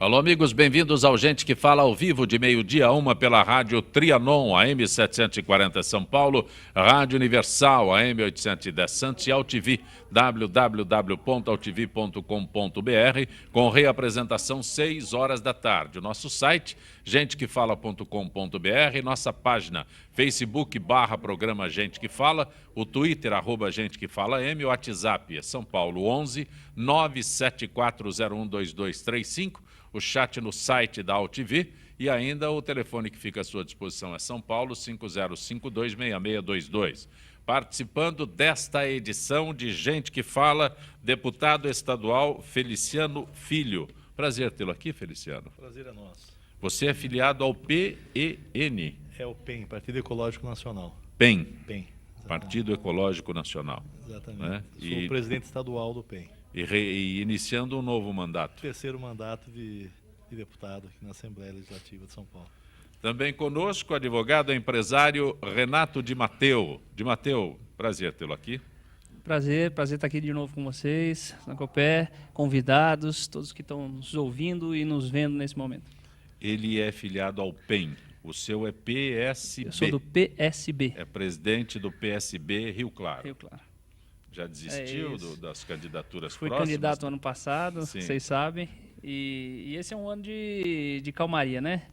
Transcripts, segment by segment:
Alô, amigos, bem-vindos ao Gente que Fala ao vivo, de meio-dia a 1 pela Rádio Trianon, AM 740 São Paulo, Rádio Universal, AM 810 Santos e AltV, www.altv.com.br, com reapresentação 6 horas da tarde. O nosso site, gentequefala.com.br, nossa página Facebook/programa Gente que Fala, o Twitter, @Gente que Fala M, o WhatsApp é São Paulo 11 974012235, o chat no site da AltV e ainda o telefone que fica à sua disposição é São Paulo 50526622. Participando desta edição de Gente que Fala, deputado estadual Feliciano Filho. Prazer tê-lo aqui, Feliciano. Prazer é nosso. Você é filiado ao PEN. É o PEN, Partido Ecológico Nacional. PEN. PEN. Partido Ecológico Nacional. Exatamente. Né? Sou o presidente estadual do PEN. E iniciando um novo mandato. Terceiro mandato de deputado aqui na Assembleia Legislativa de São Paulo. Também conosco o advogado e empresário Renato Di Matteo. Di Matteo, prazer tê-lo aqui. Prazer estar aqui de novo com vocês, na Copé, convidados, todos que estão nos ouvindo e nos vendo nesse momento. Ele é filiado ao PEN. O seu é PSB. Eu sou do PSB. É presidente do PSB Rio Claro. Rio Claro. Já desistiu das candidaturas Fui próximas? candidato ano passado, Sim. vocês sabem. E esse é um ano de calmaria, né?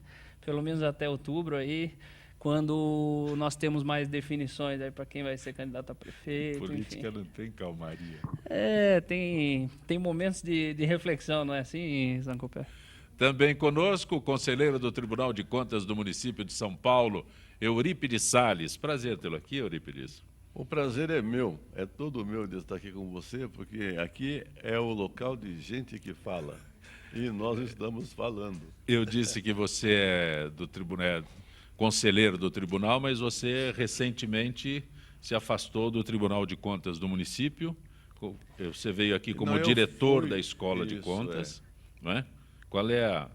Pelo menos até outubro aí, quando nós temos mais definições aí para quem vai ser candidato a prefeito. Política enfim. não tem calmaria. Tem momentos de reflexão, não é assim, Zancopé? Também conosco o conselheiro do Tribunal de Contas do município de São Paulo, Eurípides Salles. Prazer tê-lo aqui, Eurípides. O prazer é meu, é todo meu de estar aqui com você, porque aqui é o local de gente que fala. E nós estamos falando. Eu disse que você é conselheiro do tribunal, mas você recentemente se afastou do Tribunal de Contas do município. Você veio aqui como diretor da Escola de Contas, não é? Qual é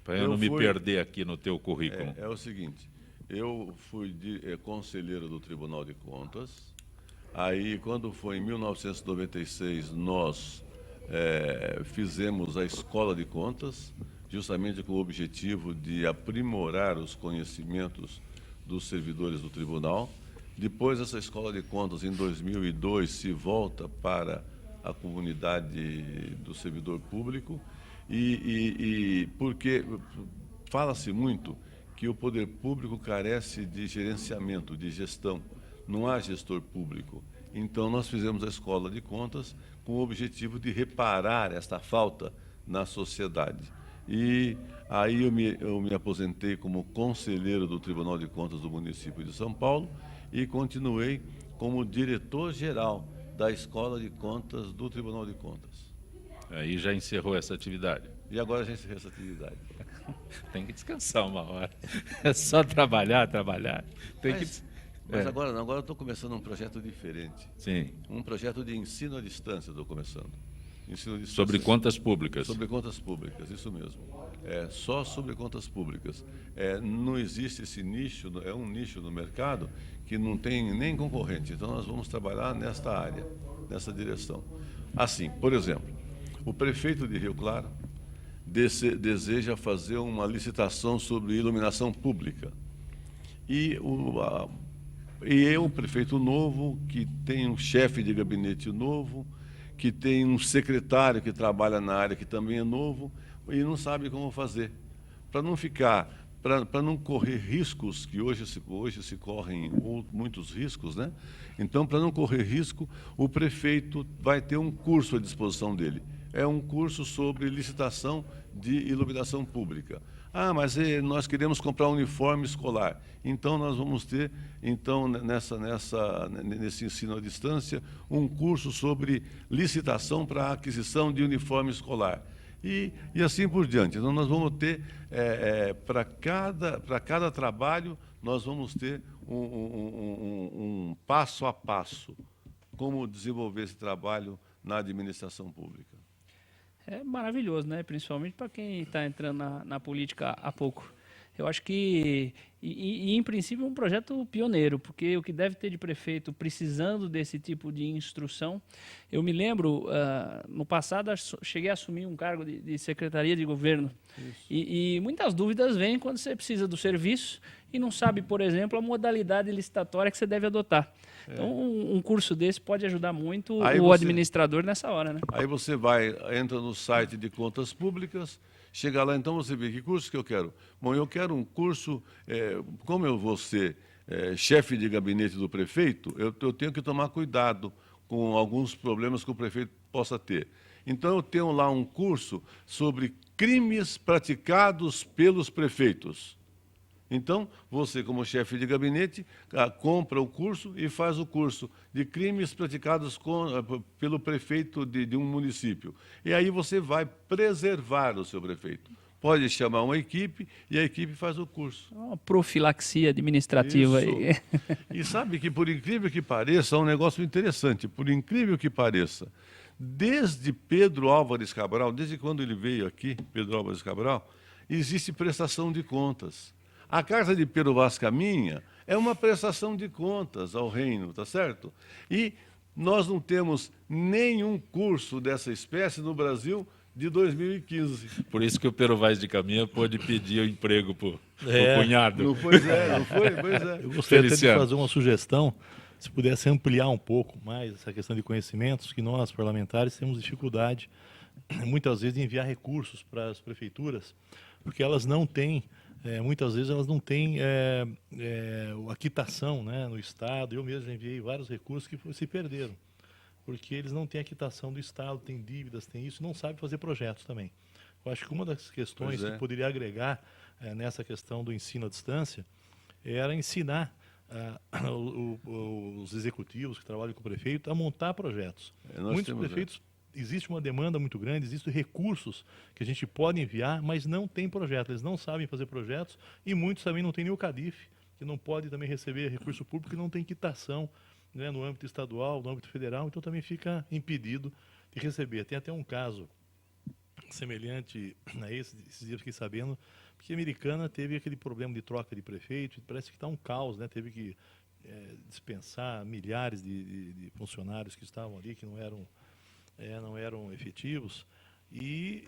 para eu não me perder aqui no teu currículo? É o seguinte, eu fui conselheiro do Tribunal de Contas. Aí, quando foi em 1996, nós fizemos a Escola de Contas, justamente com o objetivo de aprimorar os conhecimentos dos servidores do tribunal. Depois, essa Escola de Contas, em 2002, se volta para a comunidade do servidor público, porque fala-se muito que o poder público carece de gerenciamento, de gestão. Não há gestor público. Então, nós fizemos a Escola de Contas com o objetivo de reparar esta falta na sociedade. E aí eu me aposentei como conselheiro do Tribunal de Contas do município de São Paulo e continuei como diretor-geral da Escola de Contas do Tribunal de Contas. Aí já encerrou essa atividade. E agora a gente encerrou essa atividade. Tem que descansar uma hora. É só trabalhar. Mas agora eu estou começando um projeto diferente. Sim. Um projeto de ensino à distância estou começando. Sobre contas públicas. Sobre contas públicas, isso mesmo. Só sobre contas públicas. Não existe esse nicho, é um nicho no mercado que não tem nem concorrente. Então, nós vamos trabalhar nesta área, nessa direção. Assim, por exemplo, o prefeito de Rio Claro deseja fazer uma licitação sobre iluminação pública. E é um prefeito novo, que tem um chefe de gabinete novo, que tem um secretário que trabalha na área que também é novo, e não sabe como fazer. Para não correr riscos, que hoje se correm muitos riscos, né? Então, para não correr risco, o prefeito vai ter um curso à disposição dele. É um curso sobre licitação de iluminação pública. Ah, mas nós queremos comprar um uniforme escolar. Então, nós vamos ter, nesse ensino à distância, um curso sobre licitação para a aquisição de uniforme escolar. E assim por diante. Então, nós vamos ter, para cada trabalho, nós vamos ter um passo a passo, como desenvolver esse trabalho na administração pública. É maravilhoso, né? Principalmente para quem está entrando na política há pouco. Eu acho que, em princípio, é um projeto pioneiro, porque o que deve ter de prefeito precisando desse tipo de instrução. Eu me lembro, no passado, cheguei a assumir um cargo de secretaria de governo. E muitas dúvidas vêm quando você precisa do serviço e não sabe, por exemplo, a modalidade licitatória que você deve adotar. Então, um curso desse pode ajudar muito o administrador nessa hora, né? Aí você entra no site de contas públicas, chega lá, então você vê que curso que eu quero. Bom, eu quero um curso, como eu vou ser chefe de gabinete do prefeito, eu tenho que tomar cuidado com alguns problemas que o prefeito possa ter. Então, eu tenho lá um curso sobre crimes praticados pelos prefeitos. Então, você, como chefe de gabinete, compra o curso e faz o curso de crimes praticados pelo prefeito de um município. E aí você vai preservar o seu prefeito. Pode chamar uma equipe e a equipe faz o curso. Uma profilaxia administrativa Isso. aí. E sabe que, por incrível que pareça, é um negócio interessante. Por incrível que pareça, desde Pedro Álvares Cabral, desde quando ele veio aqui, Pedro Álvares Cabral, existe prestação de contas. A Casa de Pero Vaz Caminha é uma prestação de contas ao reino, tá certo? E nós não temos nenhum curso dessa espécie no Brasil de 2015. Por isso que o Pero Vaz de Caminha pôde pedir o emprego para o cunhado. Não foi? Não foi? Pois é. Eu gostaria até de Feliciano. fazer uma sugestão, se pudesse ampliar um pouco mais essa questão de conhecimentos, que nós, parlamentares, temos dificuldade, muitas vezes, de enviar recursos para as prefeituras, porque elas não têm, muitas vezes, elas não têm a quitação, né, no Estado. Eu mesmo já enviei vários recursos que se perderam, porque eles não têm a quitação do Estado, têm dívidas, têm isso, e não sabem fazer projetos também. Eu acho que uma das questões que poderia agregar nessa questão do ensino à distância era ensinar os executivos que trabalham com o prefeito a montar projetos. Muitos prefeitos, existe uma demanda muito grande, existem recursos que a gente pode enviar, mas não tem projeto, eles não sabem fazer projetos, e muitos também não têm nem o CADIF, que não pode também receber recurso público e não tem quitação, né, no âmbito estadual, no âmbito federal, então também fica impedido de receber. Tem até um caso semelhante a esse, esses dias eu fiquei sabendo, porque a Americana teve aquele problema de troca de prefeito, parece que está um caos, né? Teve que dispensar milhares de funcionários que estavam ali, que não eram efetivos, e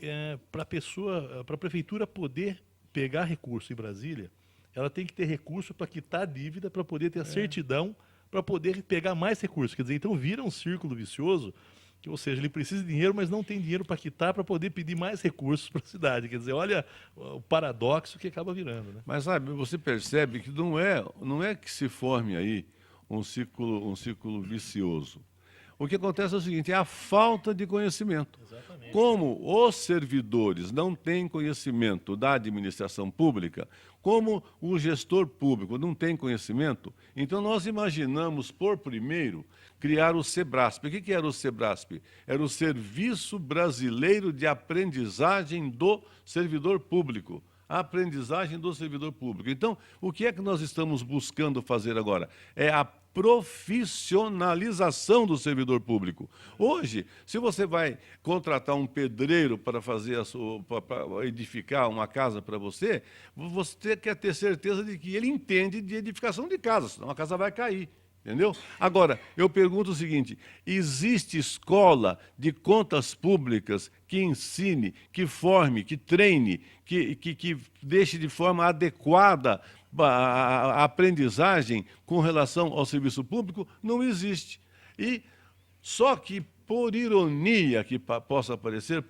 para a prefeitura poder pegar recurso em Brasília, ela tem que ter recurso para quitar a dívida, para poder ter a certidão, para poder pegar mais recursos. Quer dizer, então vira um círculo vicioso, que, ou seja, ele precisa de dinheiro, mas não tem dinheiro para quitar, para poder pedir mais recursos para a cidade. Quer dizer, olha o paradoxo que acaba virando, né? Mas, sabe, você percebe que não é que se forme aí um círculo vicioso. O que acontece é o seguinte, é a falta de conhecimento. Exatamente. Como os servidores não têm conhecimento da administração pública, como o gestor público não tem conhecimento, então nós imaginamos, por primeiro, criar o SEBRASP. O que era o SEBRASP? Era o Serviço Brasileiro de Aprendizagem do Servidor Público. A aprendizagem do servidor público. Então, o que é que nós estamos buscando fazer agora? É a profissionalização do servidor público. Hoje, se você vai contratar um pedreiro para para edificar uma casa para você, você quer ter certeza de que ele entende de edificação de casa, senão a casa vai cair. Entendeu? Agora, eu pergunto o seguinte, existe escola de contas públicas que ensine, que forme, que treine, que deixe de forma adequada a aprendizagem com relação ao serviço público? Não existe. E só que, por ironia que possa aparecer,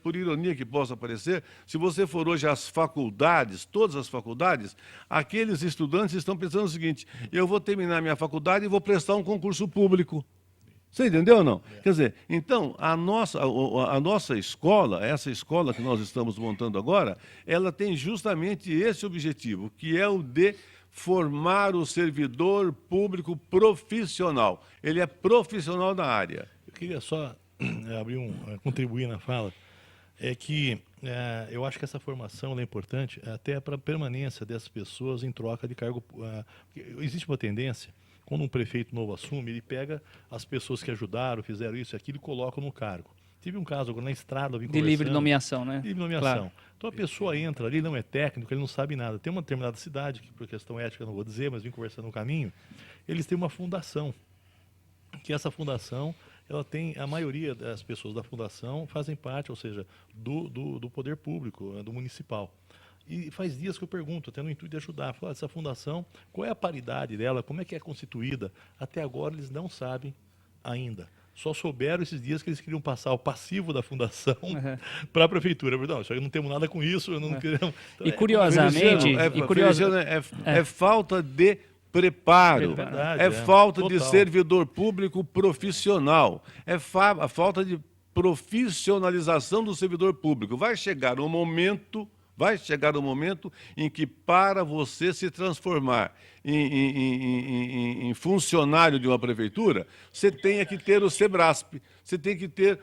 se você for hoje às faculdades, todas as faculdades, aqueles estudantes estão pensando o seguinte, eu vou terminar minha faculdade e vou prestar um concurso público. Você entendeu ou não? Quer dizer, então, a nossa escola, essa escola que nós estamos montando agora, ela tem justamente esse objetivo, que é o de formar o servidor público profissional. Ele é profissional da área. Eu queria só contribuir na fala, é que eu acho que essa formação é importante até para a permanência dessas pessoas em troca de cargo. Existe uma tendência, quando um prefeito novo assume, ele pega as pessoas que ajudaram, fizeram isso e aquilo e coloca no cargo. Tive um caso agora na estrada, eu vim De livre conversando. nomeação, né? Livre nomeação. Claro. Então a pessoa entra ali, não é técnico, ele não sabe nada. Tem uma determinada cidade, que por questão ética eu não vou dizer, mas vim conversando no caminho, eles têm uma fundação, que essa fundação, ela tem, a maioria das pessoas da fundação fazem parte, ou seja, do poder público, do municipal. E faz dias que eu pergunto, até no intuito de ajudar, falar essa fundação, qual é a paridade dela, como é que é constituída? Até agora eles não sabem ainda. Só souberam esses dias que eles queriam passar o passivo da fundação para a prefeitura. Não, isso aí não temos nada com isso, eu não queremos. Então, E curiosamente, é falta de preparo, verdade, falta de total. servidor público profissional, a falta de profissionalização do servidor público. Vai chegar um momento em que, para você se transformar em funcionário de uma prefeitura, você tenha que ter o SEBRASP, você tem que ter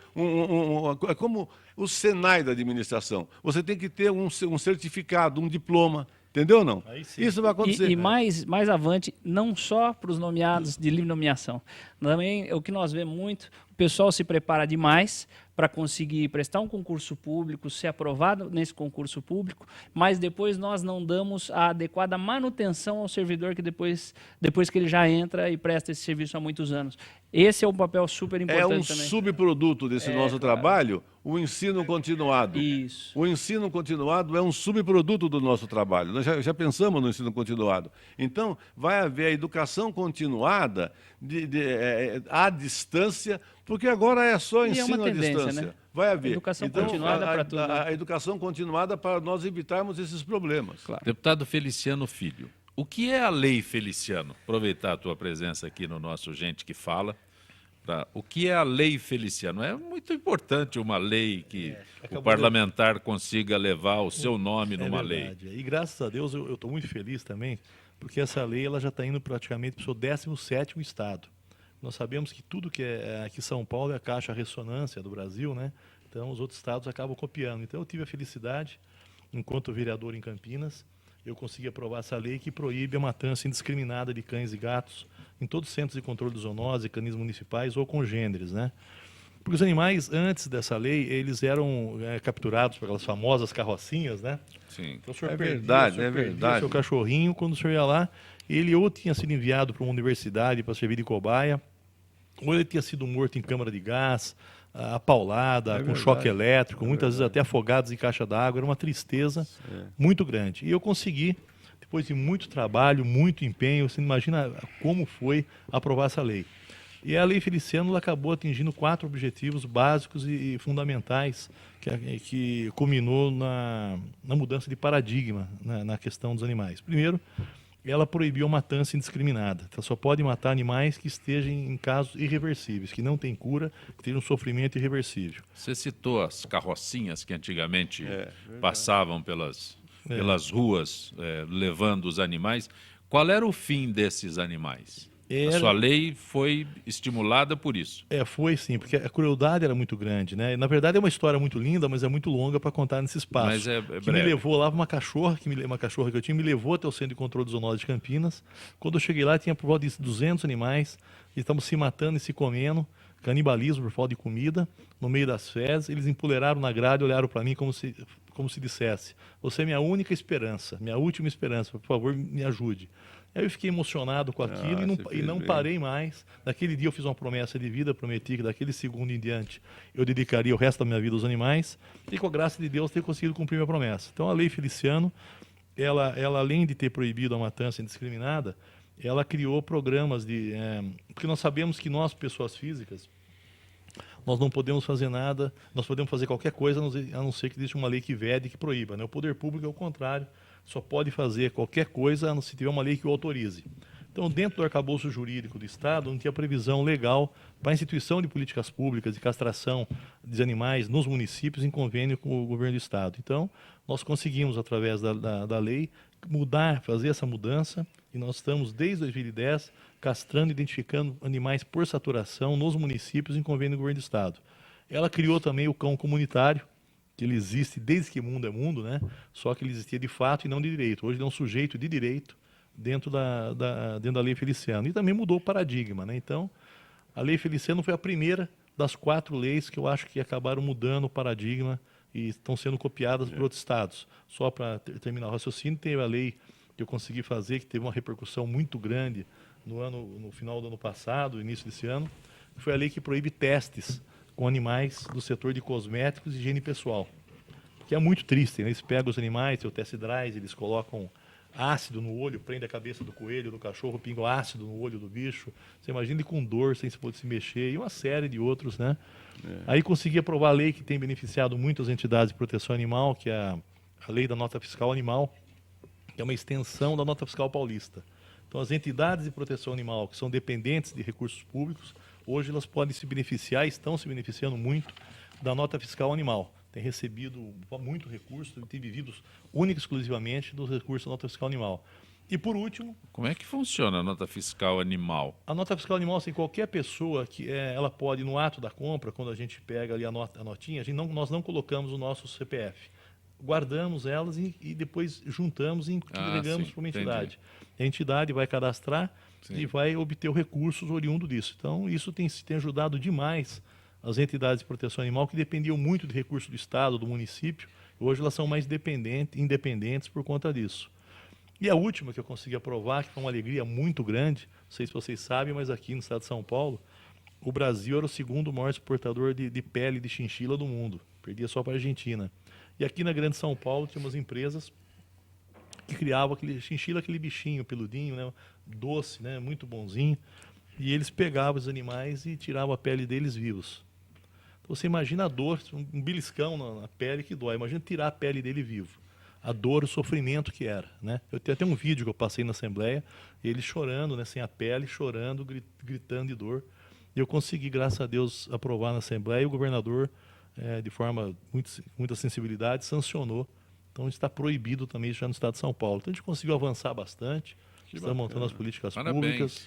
é como o SENAI da administração, você tem que ter um certificado, um diploma. Entendeu ou não? Isso vai acontecer. E mais avante, não só para os nomeados de livre nomeação. Também, o que nós vemos muito, o pessoal se prepara demais para conseguir prestar um concurso público, ser aprovado nesse concurso público, mas depois nós não damos a adequada manutenção ao servidor que depois que ele já entra e presta esse serviço há muitos anos. Esse é um papel super importante também. Subproduto desse nosso trabalho, o ensino continuado. Isso. O ensino continuado é um subproduto do nosso trabalho. Nós já pensamos no ensino continuado. Então, vai haver a educação continuada à distância, porque agora é só ensino à distância. Né? Vai haver. Educação continuada para tudo. A educação continuada para nós evitarmos esses problemas. Claro. Deputado Feliciano Filho, o que é a Lei Feliciano? Aproveitar a tua presença aqui no nosso Gente que Fala. O que é a Lei Feliciano? É muito importante uma lei que o parlamentar consiga levar o seu nome numa lei. E graças a Deus eu estou muito feliz também, porque essa lei ela já está indo praticamente para o seu 17º estado. Nós sabemos que tudo que é aqui São Paulo é a caixa ressonância do Brasil, né? Então os outros estados acabam copiando. Então eu tive a felicidade, enquanto vereador em Campinas, eu consegui aprovar essa lei que proíbe a matança indiscriminada de cães e gatos em todos os centros de controle de zoonose, canis municipais ou congêneres, né? Porque os animais, antes dessa lei, eles eram capturados por aquelas famosas carrocinhas, né? Sim. Então, o senhor É perdia verdade. seu cachorrinho, quando o senhor ia lá, ele ou tinha sido enviado para uma universidade para servir de cobaia, ou ele tinha sido morto em câmara de gás, apaulada, com choque elétrico, muitas vezes até afogados em caixa d'água. Era uma tristeza muito grande. E eu consegui, depois de muito trabalho, muito empenho, você imagina como foi aprovar essa lei. E a Lei Feliciano ela acabou atingindo 4 objetivos básicos e fundamentais que culminou na mudança de paradigma na questão dos animais. Primeiro, ela proibiu a matança indiscriminada. Então, só pode matar animais que estejam em casos irreversíveis, que não têm cura, que tenham um sofrimento irreversível. Você citou as carrocinhas que antigamente passavam pelas ruas levando os animais. Qual era o fim desses animais? A sua lei foi estimulada por isso. Foi sim, porque a crueldade era muito grande, né? Na verdade é uma história muito linda, mas é muito longa para contar nesse espaço. Mas é que breve. me levou lá, uma cachorra que eu tinha, me levou até o Centro de Controle de Zoonose de Campinas. Quando eu cheguei lá, tinha por volta de 200 animais, e estavam se matando e se comendo, canibalismo por falta de comida, no meio das fezes. Eles empoleiraram na grade, olharam para mim como se dissesse: você é minha única esperança, minha última esperança, por favor, me ajude. Aí eu fiquei emocionado com aquilo e não parei mais. Naquele dia eu fiz uma promessa de vida, prometi que daquele segundo em diante eu dedicaria o resto da minha vida aos animais, e com a graça de Deus ter conseguido cumprir minha promessa. Então a Lei Feliciano, ela além de ter proibido a matança indiscriminada, ela criou programas porque nós sabemos que nós, pessoas físicas, nós não podemos fazer nada, nós podemos fazer qualquer coisa, a não ser que exista uma lei que vede, que proíba, né? O poder público é o contrário, só pode fazer qualquer coisa se tiver uma lei que o autorize. Então, dentro do arcabouço jurídico do Estado, não tinha previsão legal para a instituição de políticas públicas de castração de animais nos municípios em convênio com o governo do Estado. Então, nós conseguimos, através da lei, fazer essa mudança, e nós estamos, desde 2010, castrando e identificando animais por saturação nos municípios em convênio do governo do Estado. Ela criou também o cão comunitário, que ele existe desde que mundo é mundo, né? Só que ele existia de fato e não de direito. Hoje ele é um sujeito de direito dentro da Lei Feliciano. E também mudou o paradigma, né? Então, a Lei Feliciano foi a primeira das 4 leis que eu acho que acabaram mudando o paradigma e estão sendo copiadas por outros estados. Só para terminar o raciocínio, teve a lei que eu consegui fazer, que teve uma repercussão muito grande no final do ano passado, início desse ano, foi a lei que proíbe testes com animais do setor de cosméticos e higiene pessoal. Que é muito triste, né? Eles pegam os animais, tem o test drive, eles colocam ácido no olho, prende a cabeça do coelho, do cachorro, pingam ácido no olho do bicho. Você imagina ele com dor, sem se poder se mexer, e uma série de outros, né? Aí consegui aprovar a lei que tem beneficiado muitas entidades de proteção animal, que é a lei da nota fiscal animal, que é uma extensão da nota fiscal paulista. Então, as entidades de proteção animal que são dependentes de recursos públicos, hoje elas podem se beneficiar, estão se beneficiando muito da nota fiscal animal. Tem recebido muito recurso e tem vivido única e exclusivamente dos recursos da nota fiscal animal. E, por último... Como é que funciona a nota fiscal animal? A nota fiscal animal, assim, qualquer pessoa, ela pode, no ato da compra, quando a gente pega ali a notinha, nós não colocamos o nosso CPF. Guardamos elas e depois juntamos e entregamos para uma entidade. A entidade vai cadastrar e vai obter os recursos oriundos disso. Então, isso tem ajudado demais as entidades de proteção animal, que dependiam muito de recursos do Estado, do município. Hoje elas são mais independentes por conta disso. E a última que eu consegui aprovar, que foi uma alegria muito grande, não sei se vocês sabem, mas aqui no estado de São Paulo, o Brasil era o segundo maior exportador de pele de chinchila do mundo. Perdia só para a Argentina. E aqui na Grande São Paulo tinha umas empresas que criavam aquele chinchila, aquele bichinho peludinho, né, doce, né, muito bonzinho. E eles pegavam os animais e tiravam a pele deles vivos. Então você imagina a dor, um beliscão na pele que dói. Imagina tirar a pele dele vivo. A dor, o sofrimento que era, né? Eu tenho até um vídeo que eu passei na Assembleia, ele chorando, né, sem a pele, chorando, gritando de dor. E eu consegui, graças a Deus, aprovar na Assembleia, e o governador, de forma muita sensibilidade, sancionou. Então está proibido também já no estado de São Paulo. Então a gente conseguiu avançar bastante, estamos montando as políticas públicas.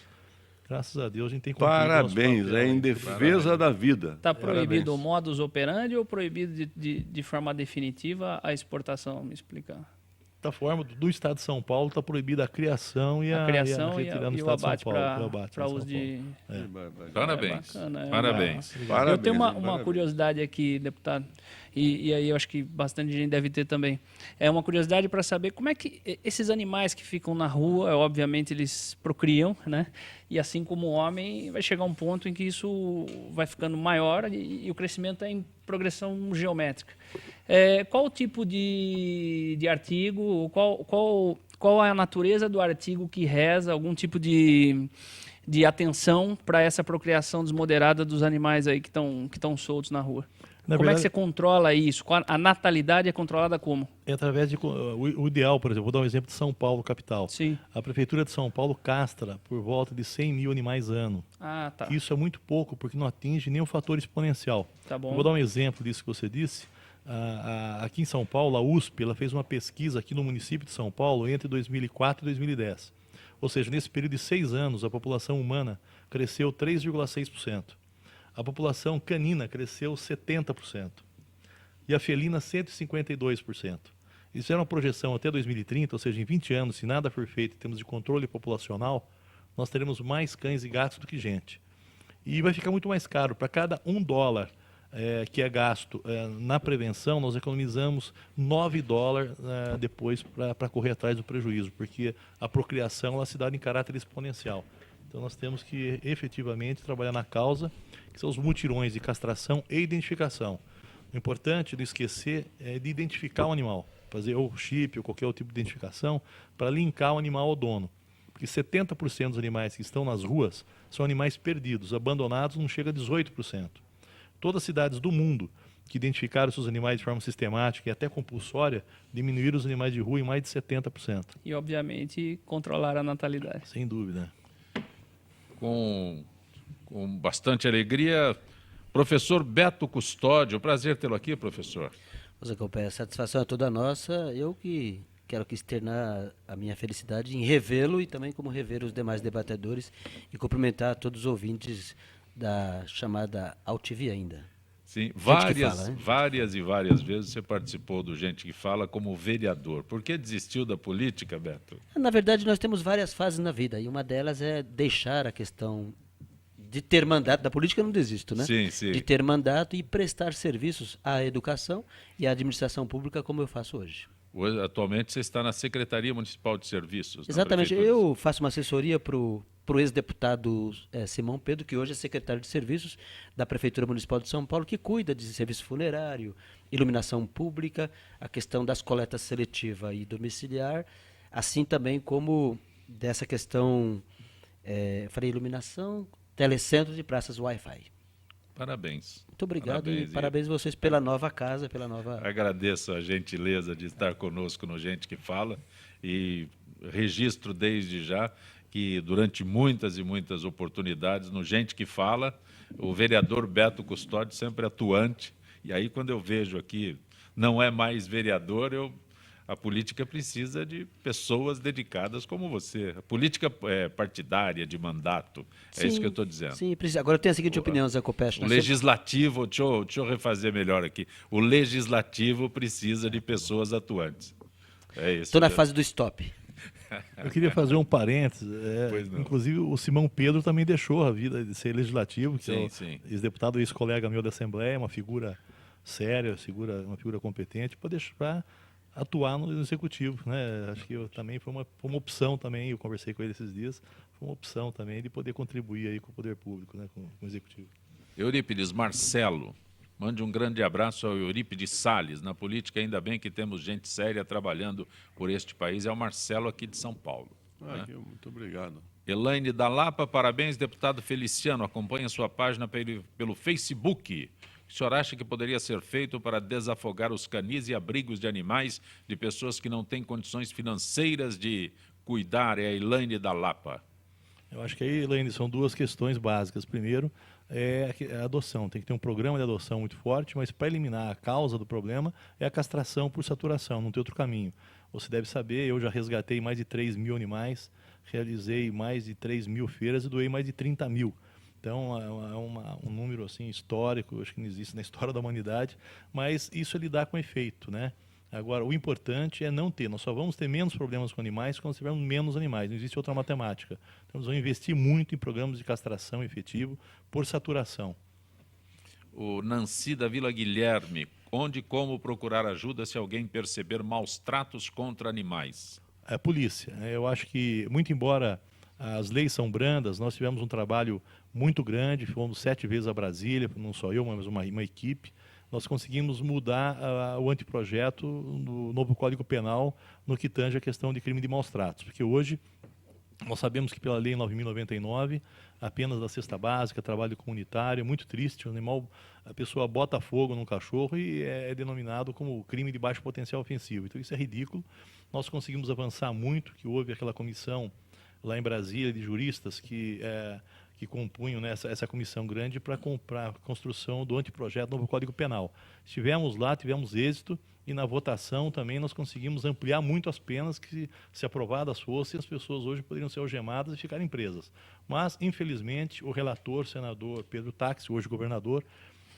Graças a Deus a gente tem cumprido. Parabéns, é em defesa da vida. Está proibido o modus operandi ou proibido de forma definitiva a exportação? Me explica. Da forma do estado de São Paulo está proibida a criação e a retirada no e o estado abate de São Paulo. para uso de... Parabéns. Bacana, Parabéns. Eu tenho uma curiosidade aqui, deputado, e aí eu acho que bastante gente deve ter também. É uma curiosidade para saber como é que esses animais que ficam na rua, obviamente eles procriam, né? E assim como o homem, vai chegar um ponto em que isso vai ficando maior e o crescimento é em progressão geométrica. Qual o tipo de artigo, qual é a natureza do artigo que reza algum tipo de atenção para essa procriação desmoderada dos animais aí que estão soltos na rua? Como é que você controla isso? A natalidade é controlada como? É através de... O ideal, por exemplo, vou dar um exemplo de São Paulo, capital. Sim. A Prefeitura de São Paulo castra por volta de 100 mil animais ano. Ah, tá. Isso é muito pouco, porque não atinge nem o fator exponencial. Tá bom. Eu vou dar um exemplo disso que você disse. Aqui em São Paulo, a USP, ela fez uma pesquisa aqui no município de São Paulo entre 2004 e 2010. Ou seja, nesse período de 6 anos, a população humana cresceu 3,6%. A população canina cresceu 70%. E a felina 152%. Isso era uma projeção até 2030, ou seja, em 20 anos, se nada for feito em termos de controle populacional, nós teremos mais cães e gatos do que gente. E vai ficar muito mais caro. Para cada $1 que é gasto na prevenção, nós economizamos $9 depois para correr atrás do prejuízo, porque a procriação ela se dá em caráter exponencial. Então nós temos que efetivamente trabalhar na causa, que são os mutirões de castração e identificação. O importante, não esquecer, é de identificar o animal, fazer ou chip ou qualquer outro tipo de identificação para linkar o animal ao dono. Porque 70% dos animais que estão nas ruas são animais perdidos, abandonados não chega a 18%. Todas as cidades do mundo que identificaram seus animais de forma sistemática e até compulsória, diminuíram os animais de rua em mais de 70%. E, obviamente, controlar a natalidade. Sem dúvida. Com bastante alegria, professor Beto Custódio. Prazer tê-lo aqui, professor. A satisfação é toda nossa. Eu que quero externar a minha felicidade em revê-lo e também como rever os demais debatedores e cumprimentar todos os ouvintes da chamada Altivia ainda. Sim, várias e várias vezes você participou do Gente que Fala como vereador. Por que desistiu da política, Beto? Na verdade, nós temos várias fases na vida e uma delas é deixar a questão de ter mandato, da política eu não desisto, né? Sim, sim. De ter mandato e prestar serviços à educação e à administração pública como eu faço hoje. Hoje, atualmente você está na Secretaria Municipal de Serviços. Exatamente. Na Prefeitura. Eu faço uma assessoria para o ex-deputado Simão Pedro, que hoje é secretário de Serviços da Prefeitura Municipal de São Paulo, que cuida de serviço funerário, iluminação pública, a questão das coletas seletiva e domiciliar, assim também como dessa questão, falei iluminação, telecentros e praças Wi-Fi. Parabéns. Muito obrigado Parabéns, e parabéns a vocês pela nova casa, pela nova... Agradeço a gentileza de estar conosco no Gente que Fala e registro desde já que durante muitas e muitas oportunidades no Gente que Fala, o vereador Beto Custódio sempre atuante, e aí quando eu vejo aqui não é mais vereador, a política precisa de pessoas dedicadas como você. A política partidária, de mandato, é isso que eu estou dizendo. Sim, precisa. Agora eu tenho a seguinte opinião, Zé Copete. O legislativo, deixa eu refazer melhor aqui, o legislativo precisa de pessoas atuantes. É isso. Estou na fase do stop. Eu queria fazer um parênteses. Pois não. Inclusive, o Simão Pedro também deixou a vida de ser legislativo, que Sim, é sim. ex-deputado, ex-colega meu da Assembleia, uma figura séria, uma figura competente, para atuar no Executivo, né? Acho que também foi uma opção também, eu conversei com ele esses dias, foi uma opção também de poder contribuir aí com o poder público, né? com o Executivo. Eurípides Marcelo, mande um grande abraço ao Eurípides Salles. Na política, ainda bem que temos gente séria trabalhando por este país. É o Marcelo aqui de São Paulo. Né? Muito obrigado. Elaine da Lapa, parabéns, deputado Feliciano. Acompanhe a sua página pelo Facebook. O que o senhor acha que poderia ser feito para desafogar os canis e abrigos de animais de pessoas que não têm condições financeiras de cuidar? É a Elaine da Lapa. Eu acho que aí, Elaine, são duas questões básicas. Primeiro, a adoção. Tem que ter um programa de adoção muito forte, mas para eliminar a causa do problema é a castração por saturação, não tem outro caminho. Você deve saber, eu já resgatei mais de 3 mil animais, realizei mais de 3 mil feiras e doei mais de 30 mil. Então, é um número assim, histórico, acho que não existe na história da humanidade, mas isso ele dá com efeito, né? Agora, o importante é não ter. Nós só vamos ter menos problemas com animais quando tivermos menos animais. Não existe outra matemática. Então, nós vamos investir muito em programas de castração efetivo por saturação. O Nancy da Vila Guilherme, onde e como procurar ajuda se alguém perceber maus tratos contra animais? A polícia. Eu acho que, muito embora as leis são brandas, nós tivemos um trabalho muito grande, fomos 7 vezes a Brasília, não só eu, mas uma equipe. Nós conseguimos mudar o anteprojeto no novo Código Penal no que tange a questão de crime de maus tratos. Porque hoje nós sabemos que pela Lei 9.099, apenas da cesta básica, trabalho comunitário, é muito triste, o animal, a pessoa bota fogo num cachorro e é denominado como crime de baixo potencial ofensivo. Então isso é ridículo. Nós conseguimos avançar muito, que houve aquela comissão lá em Brasília de juristas que compunham, né, essa comissão grande para a construção do anteprojeto do novo Código Penal. Estivemos lá, tivemos êxito, e na votação também nós conseguimos ampliar muito as penas que, se aprovadas fossem, as pessoas hoje poderiam ser algemadas e ficarem presas. Mas, infelizmente, o relator, senador Pedro Táxi, hoje governador,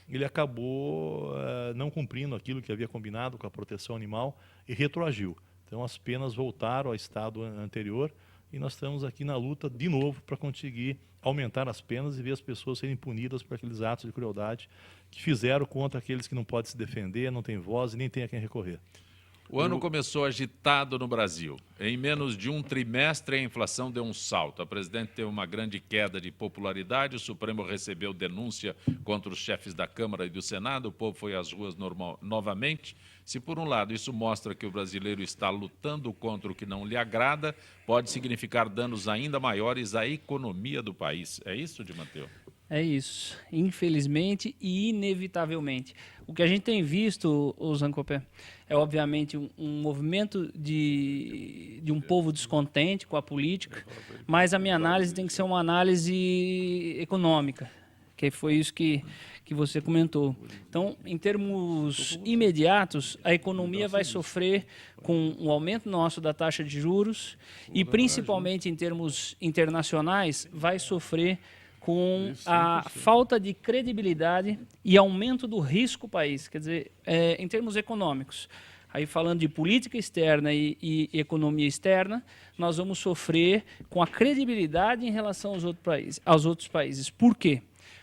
ele acabou não cumprindo aquilo que havia combinado com a proteção animal e retroagiu. Então, as penas voltaram ao estado anterior, e nós estamos aqui na luta de novo para conseguir aumentar as penas e ver as pessoas serem punidas por aqueles atos de crueldade que fizeram contra aqueles que não podem se defender, não têm voz e nem têm a quem recorrer. O ano começou agitado no Brasil. Em menos de um trimestre, a inflação deu um salto. A presidente teve uma grande queda de popularidade, o Supremo recebeu denúncia contra os chefes da Câmara e do Senado, o povo foi às ruas novamente. Se, por um lado, isso mostra que o brasileiro está lutando contra o que não lhe agrada, pode significar danos ainda maiores à economia do país. É isso, Di Matteo? É isso, infelizmente e inevitavelmente. O que a gente tem visto, Zancopé, é obviamente um movimento de um povo descontente com a política, mas a minha análise tem que ser uma análise econômica, que foi isso que você comentou. Então, em termos imediatos, a economia vai sofrer com o aumento nosso da taxa de juros e, principalmente em termos internacionais, vai sofrer com a falta de credibilidade e aumento do risco país. Quer dizer, em termos econômicos, Aí falando de política externa e economia externa, nós vamos sofrer com a credibilidade em relação aos outros países. Por quê?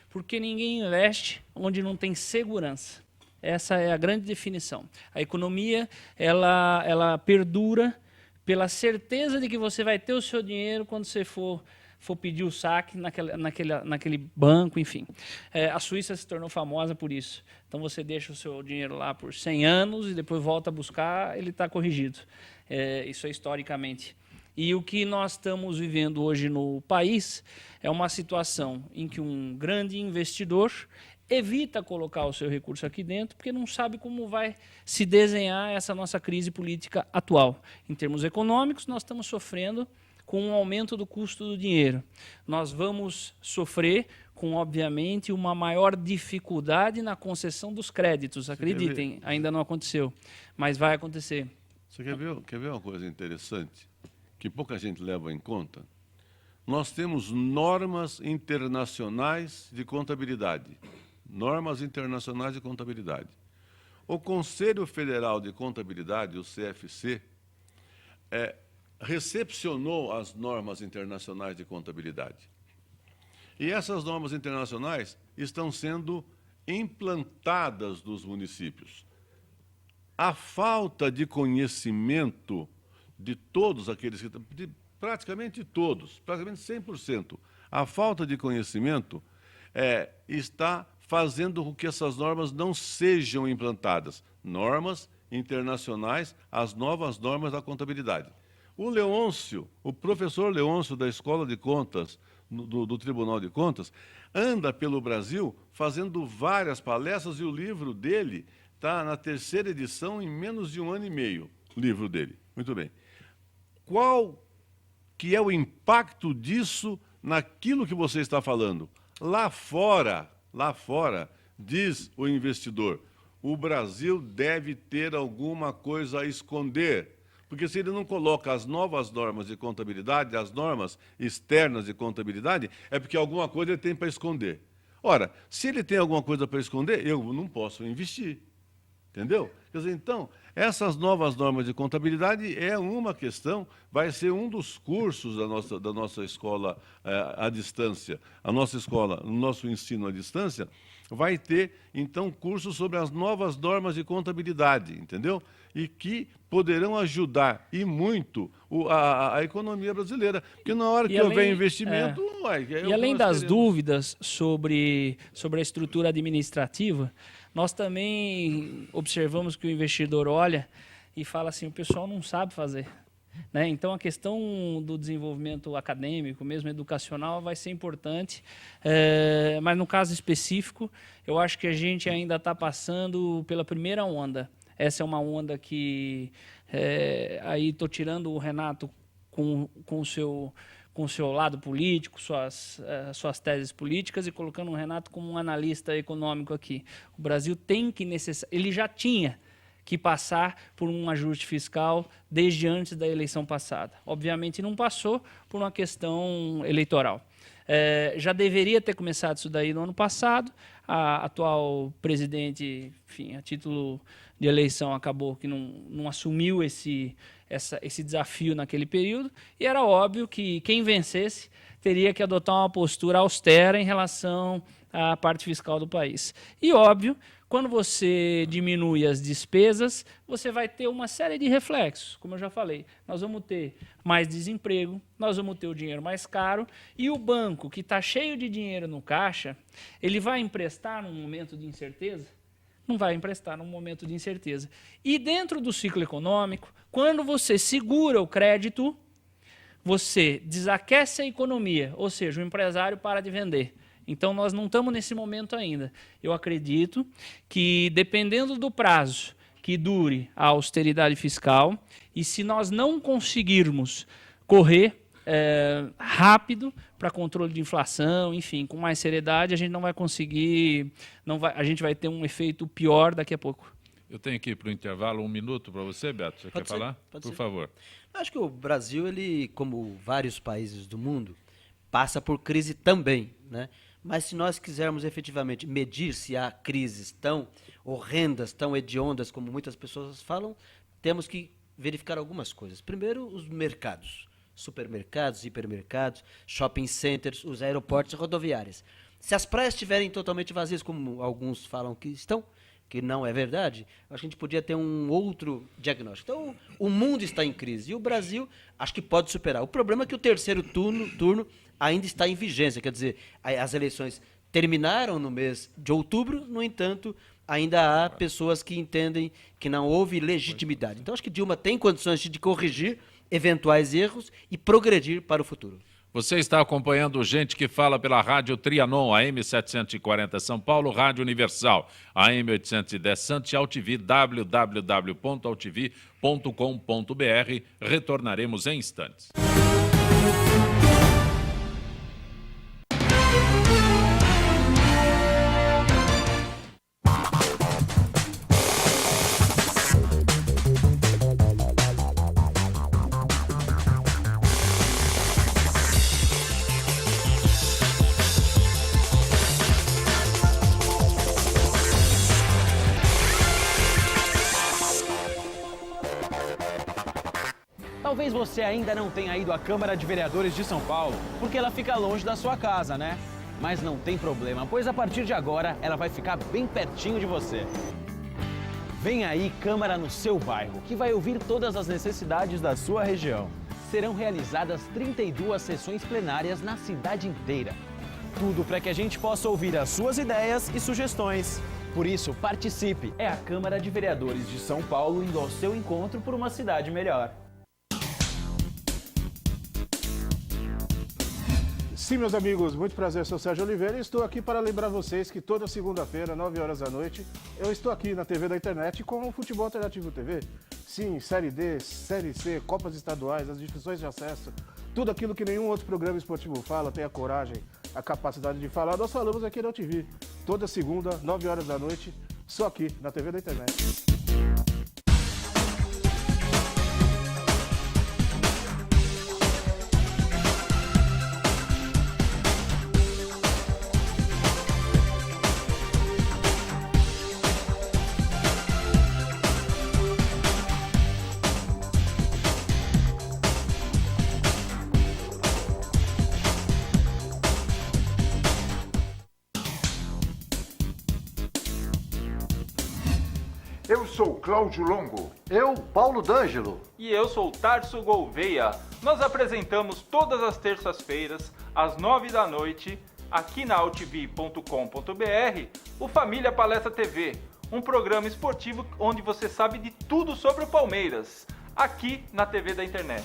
Porque ninguém investe onde não tem segurança. Essa é a grande definição. A economia, ela perdura pela certeza de que você vai ter o seu dinheiro quando você for pedir o saque naquele banco, enfim. A Suíça se tornou famosa por isso. Então você deixa o seu dinheiro lá por 100 anos e depois volta a buscar, ele está corrigido. Isso é historicamente. E o que nós estamos vivendo hoje no país é uma situação em que um grande investidor evita colocar o seu recurso aqui dentro porque não sabe como vai se desenhar essa nossa crise política atual. Em termos econômicos, nós estamos sofrendo com um aumento do custo do dinheiro. Nós vamos sofrer com, obviamente, uma maior dificuldade na concessão dos créditos. Acreditem, ainda não aconteceu, mas vai acontecer. Você quer ver uma coisa interessante que pouca gente leva em conta? Nós temos normas internacionais de contabilidade. Normas internacionais de contabilidade. O Conselho Federal de Contabilidade, o CFC, recepcionou as normas internacionais de contabilidade. E essas normas internacionais estão sendo implantadas nos municípios. A falta de conhecimento de todos aqueles que... praticamente todos, praticamente 100%, a falta de conhecimento está fazendo com que essas normas não sejam implantadas. Normas internacionais, as novas normas da contabilidade. O Leôncio, o professor Leôncio da Escola de Contas, do Tribunal de Contas, anda pelo Brasil fazendo várias palestras e o livro dele está na 3ª edição em menos de 1 ano e meio, o livro dele. Muito bem. Qual que é o impacto disso naquilo que você está falando? Lá fora, diz o investidor, o Brasil deve ter alguma coisa a esconder. Porque se ele não coloca as novas normas de contabilidade, as normas externas de contabilidade, é porque alguma coisa ele tem para esconder. Ora, se ele tem alguma coisa para esconder, eu não posso investir. Entendeu? Quer dizer, então, essas novas normas de contabilidade é uma questão, vai ser um dos cursos da nossa escola à distância. A nossa escola, o nosso ensino à distância, vai ter, então, cursos sobre as novas normas de contabilidade, entendeu? E que poderão ajudar, e muito, a economia brasileira. Porque na hora que houver investimento... E além das dúvidas sobre a estrutura administrativa, nós também observamos que o investidor olha e fala assim, o pessoal não sabe fazer. Né? Então, a questão do desenvolvimento acadêmico, mesmo educacional, vai ser importante. Mas, no caso específico, eu acho que a gente ainda está passando pela primeira onda. Essa é uma onda que... aí estou tirando o Renato com o seu lado político, suas teses políticas, e colocando o Renato como um analista econômico aqui. O Brasil tem que ele já tinha que passar por um ajuste fiscal desde antes da eleição passada. Obviamente não passou por uma questão eleitoral. Já deveria ter começado isso daí no ano passado. A atual presidente, enfim, a título de eleição, acabou que não assumiu esse desafio naquele período, e era óbvio que quem vencesse teria que adotar uma postura austera em relação à parte fiscal do país. E, óbvio, quando você diminui as despesas, você vai ter uma série de reflexos, como eu já falei. Nós vamos ter mais desemprego, nós vamos ter o dinheiro mais caro, e o banco, que está cheio de dinheiro no caixa, ele vai emprestar num momento de incerteza? Não vai emprestar num momento de incerteza. E dentro do ciclo econômico, quando você segura o crédito, você desaquece a economia, ou seja, o empresário para de vender. Então, nós não estamos nesse momento ainda. Eu acredito que, dependendo do prazo que dure a austeridade fiscal, e se nós não conseguirmos correr rápido para controle de inflação, enfim, com mais seriedade, a gente não vai conseguir, a gente vai ter um efeito pior daqui a pouco. Eu tenho aqui para o intervalo 1 minuto para você, Beto. Você quer falar? Por favor. Acho que o Brasil, ele, como vários países do mundo, passa por crise também, né? Mas se nós quisermos efetivamente medir se há crises tão horrendas, tão hediondas, como muitas pessoas falam, temos que verificar algumas coisas. Primeiro, os mercados. Supermercados, hipermercados, shopping centers, os aeroportos e rodoviárias. Se as praias estiverem totalmente vazias, como alguns falam que estão, que não é verdade, acho que a gente podia ter um outro diagnóstico. Então, o mundo está em crise e o Brasil acho que pode superar. O problema é que o terceiro turno ainda está em vigência, quer dizer, as eleições terminaram no mês de outubro, no entanto, ainda há pessoas que entendem que não houve legitimidade. Então, acho que Dilma tem condições de corrigir eventuais erros e progredir para o futuro. Você está acompanhando Gente que Fala pela Rádio Trianon, AM 740 São Paulo, Rádio Universal, AM 810 Santos e AltV, www.altv.com.br. Retornaremos em instantes. Talvez você ainda não tenha ido à Câmara de Vereadores de São Paulo, porque ela fica longe da sua casa, né? Mas não tem problema, pois a partir de agora ela vai ficar bem pertinho de você. Vem aí Câmara no seu bairro, que vai ouvir todas as necessidades da sua região. Serão realizadas 32 sessões plenárias na cidade inteira. Tudo para que a gente possa ouvir as suas ideias e sugestões. Por isso, participe! É a Câmara de Vereadores de São Paulo indo ao seu encontro por uma cidade melhor. Sim, meus amigos, muito prazer, eu sou Sérgio Oliveira e estou aqui para lembrar vocês que toda segunda-feira, 9 horas da noite, eu estou aqui na TV da internet com o Futebol Alternativo TV. Sim, Série D, Série C, Copas Estaduais, as divisões de acesso, tudo aquilo que nenhum outro programa esportivo fala, tem a coragem, a capacidade de falar, nós falamos aqui na TV. Toda segunda, 9 horas da noite, só aqui na TV da internet. Eu sou Cláudio Longo. Eu, Paulo D'Angelo. E eu sou Tarso Gouveia. Nós apresentamos todas as terças-feiras, às 9 da noite, aqui na altv.com.br, o Família Palestra TV, um programa esportivo onde você sabe de tudo sobre o Palmeiras, aqui na TV da internet.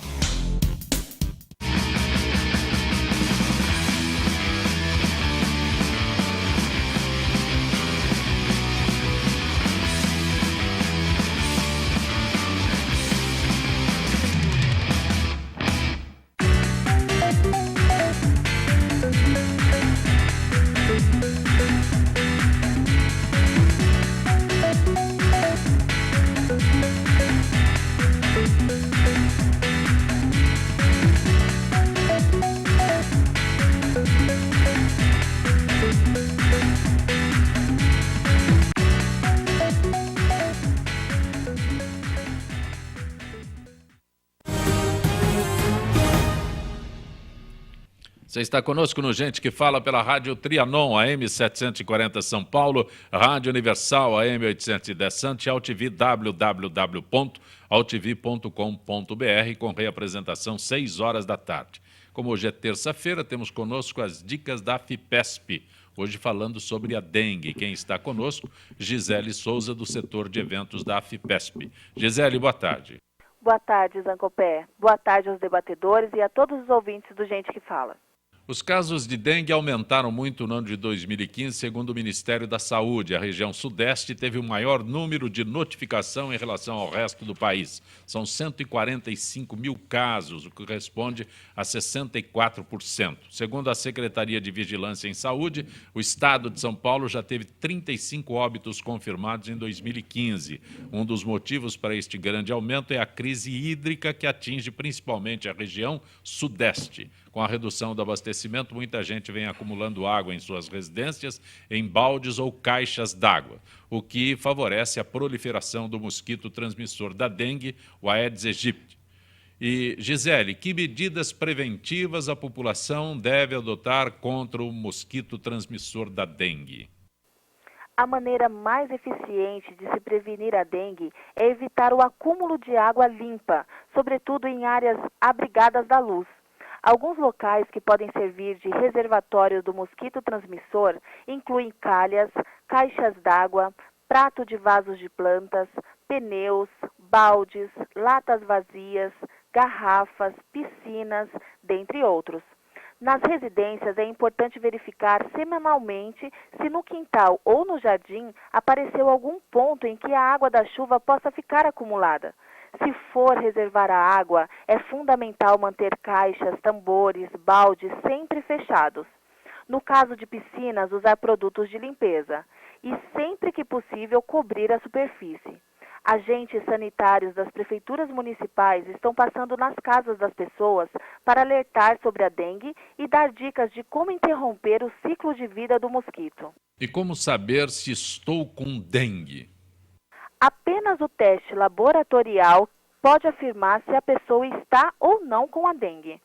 Você está conosco no Gente que Fala pela Rádio Trianon, AM 740 São Paulo, Rádio Universal, AM 810 Santos e AltV, www.altv.com.br, com reapresentação 6 horas da tarde. Como hoje é terça-feira, temos conosco as dicas da FIPESP, hoje falando sobre a dengue. Quem está conosco, Gisele Souza, do setor de eventos da FIPESP. Gisele, boa tarde. Boa tarde, Zancopé. Boa tarde aos debatedores e a todos os ouvintes do Gente que Fala. Os casos de dengue aumentaram muito no ano de 2015, segundo o Ministério da Saúde. A região sudeste teve o maior número de notificação em relação ao resto do país. São 145 mil casos, o que corresponde a 64%. Segundo a Secretaria de Vigilância em Saúde, o estado de São Paulo já teve 35 óbitos confirmados em 2015. Um dos motivos para este grande aumento é a crise hídrica que atinge principalmente a região sudeste. Com Com a redução do abastecimento, muita gente vem acumulando água em suas residências, em baldes ou caixas d'água, o que favorece a proliferação do mosquito transmissor da dengue, o Aedes aegypti. E, Gisele, que medidas preventivas a população deve adotar contra o mosquito transmissor da dengue? A maneira mais eficiente de se prevenir a dengue é evitar o acúmulo de água limpa, sobretudo em áreas abrigadas da luz. Alguns locais que podem servir de reservatório do mosquito transmissor incluem calhas, caixas d'água, prato de vasos de plantas, pneus, baldes, latas vazias, garrafas, piscinas, dentre outros. Nas residências é importante verificar semanalmente se no quintal ou no jardim apareceu algum ponto em que a água da chuva possa ficar acumulada. Se for reservar a água, é fundamental manter caixas, tambores, baldes sempre fechados. No caso de piscinas, usar produtos de limpeza e, sempre que possível, cobrir a superfície. Agentes sanitários das prefeituras municipais estão passando nas casas das pessoas para alertar sobre a dengue e dar dicas de como interromper o ciclo de vida do mosquito. E como saber se estou com dengue? Apenas o teste laboratorial pode afirmar se a pessoa está ou não com a dengue.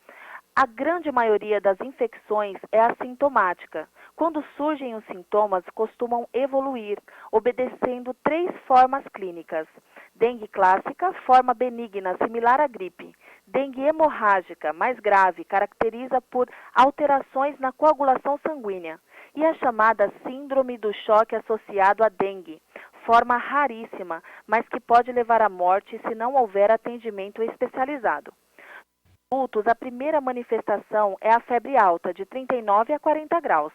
A grande maioria das infecções é assintomática. Quando surgem os sintomas, costumam evoluir, obedecendo 3 formas clínicas. Dengue clássica, forma benigna, similar à gripe. Dengue hemorrágica, mais grave, caracteriza por alterações na coagulação sanguínea. E a chamada síndrome do choque associado à dengue, forma raríssima, mas que pode levar à morte se não houver atendimento especializado. Adultos, a primeira manifestação é a febre alta, de 39 a 40 graus,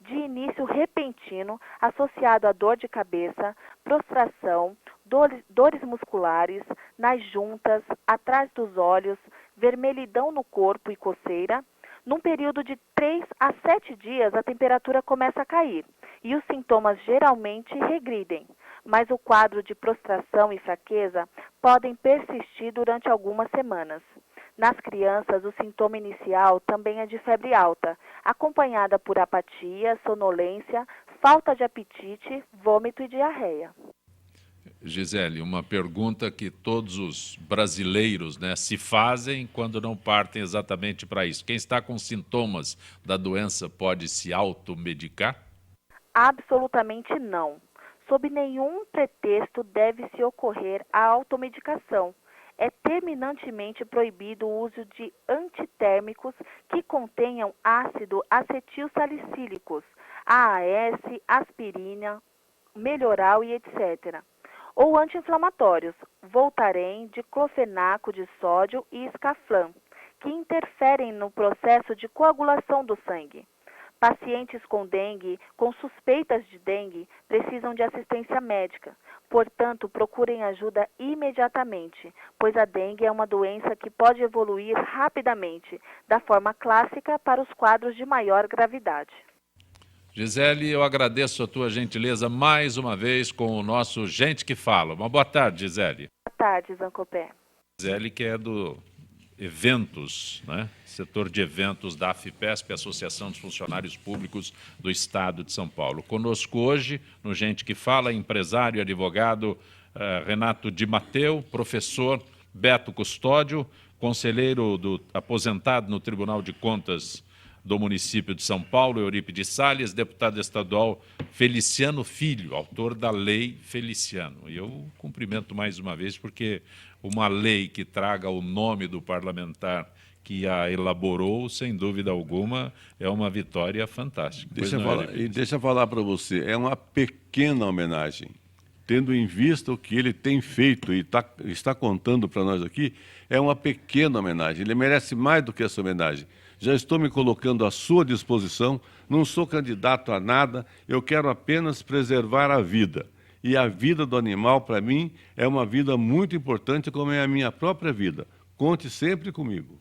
de início repentino, associado a dor de cabeça, prostração, dores musculares, nas juntas, atrás dos olhos, vermelhidão no corpo e coceira. Num período de 3 a 7 dias, a temperatura começa a cair e os sintomas geralmente regridem, mas o quadro de prostração e fraqueza podem persistir durante algumas semanas. Nas crianças, o sintoma inicial também é de febre alta, acompanhada por apatia, sonolência, falta de apetite, vômito e diarreia. Gisele, uma pergunta que todos os brasileiros, né, se fazem quando não partem exatamente para isso. Quem está com sintomas da doença pode se automedicar? Absolutamente não. Sob nenhum pretexto deve-se ocorrer a automedicação. É terminantemente proibido o uso de antitérmicos que contenham ácido acetilsalicílicos, AAS, aspirina, melhoral e etc. Ou anti-inflamatórios, Voltaren, diclofenaco de sódio e Scaflan, que interferem no processo de coagulação do sangue. Pacientes com dengue, com suspeitas de dengue, precisam de assistência médica. Portanto, procurem ajuda imediatamente, pois a dengue é uma doença que pode evoluir rapidamente, da forma clássica para os quadros de maior gravidade. Gisele, eu agradeço a tua gentileza mais uma vez com o nosso Gente que Fala. Uma boa tarde, Gisele. Boa tarde, Zancopé. Gisele, que é do eventos, né? Setor de eventos da AFIPESP, Associação dos Funcionários Públicos do Estado de São Paulo. Conosco hoje, no Gente que Fala, empresário e advogado Renato Di Matteo, professor Beto Custódio, conselheiro aposentado no Tribunal de Contas do município de São Paulo, Eurípides Salles, deputado estadual Feliciano Filho, autor da Lei Feliciano. E eu cumprimento mais uma vez, porque uma lei que traga o nome do parlamentar que a elaborou, sem dúvida alguma, é uma vitória fantástica. Deixa eu falar para você, é uma pequena homenagem, tendo em vista o que ele tem feito e está contando para nós aqui, é uma pequena homenagem. Ele merece mais do que essa homenagem. Já estou me colocando à sua disposição, não sou candidato a nada, eu quero apenas preservar a vida. E a vida do animal, para mim, é uma vida muito importante, como é a minha própria vida. Conte sempre comigo.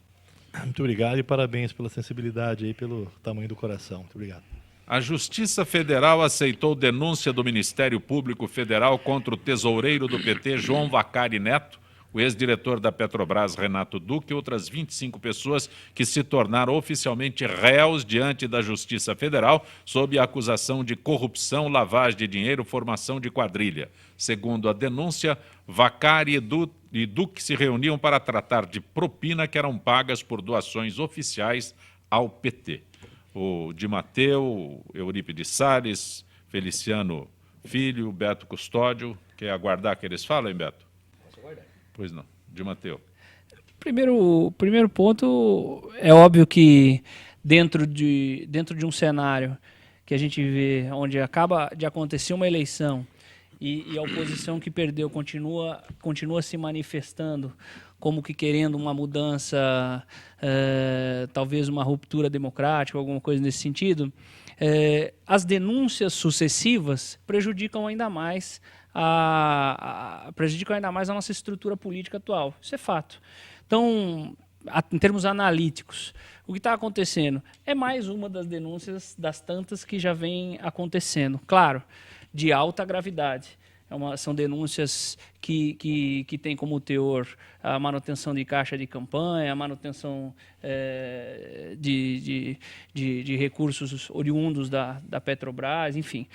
Muito obrigado e parabéns pela sensibilidade e pelo tamanho do coração. Muito obrigado. A Justiça Federal aceitou denúncia do Ministério Público Federal contra o tesoureiro do PT, João Vacari Neto, o ex-diretor da Petrobras, Renato Duque, e outras 25 pessoas que se tornaram oficialmente réus diante da Justiça Federal sob a acusação de corrupção, lavagem de dinheiro, formação de quadrilha. Segundo a denúncia, Vaccari e Duque se reuniam para tratar de propina que eram pagas por doações oficiais ao PT. O Di Matteo, Eurípides Salles, Feliciano Filho, Beto Custódio. Quer aguardar que eles falem, Beto? Posso aguardar. Pois não. Di Matteo. Primeiro ponto, é óbvio que dentro de um cenário que a gente vê onde acaba de acontecer uma eleição e a oposição que perdeu continua se manifestando como que querendo uma mudança, talvez uma ruptura democrática, alguma coisa nesse sentido, as denúncias sucessivas prejudicam ainda mais a nossa estrutura política atual. Isso é fato. Então, em termos analíticos, o que está acontecendo é mais uma das denúncias das tantas que já vem acontecendo. Claro, de alta gravidade. São denúncias que têm como teor a manutenção de caixa de campanha, a manutenção de recursos oriundos da Petrobras, enfim.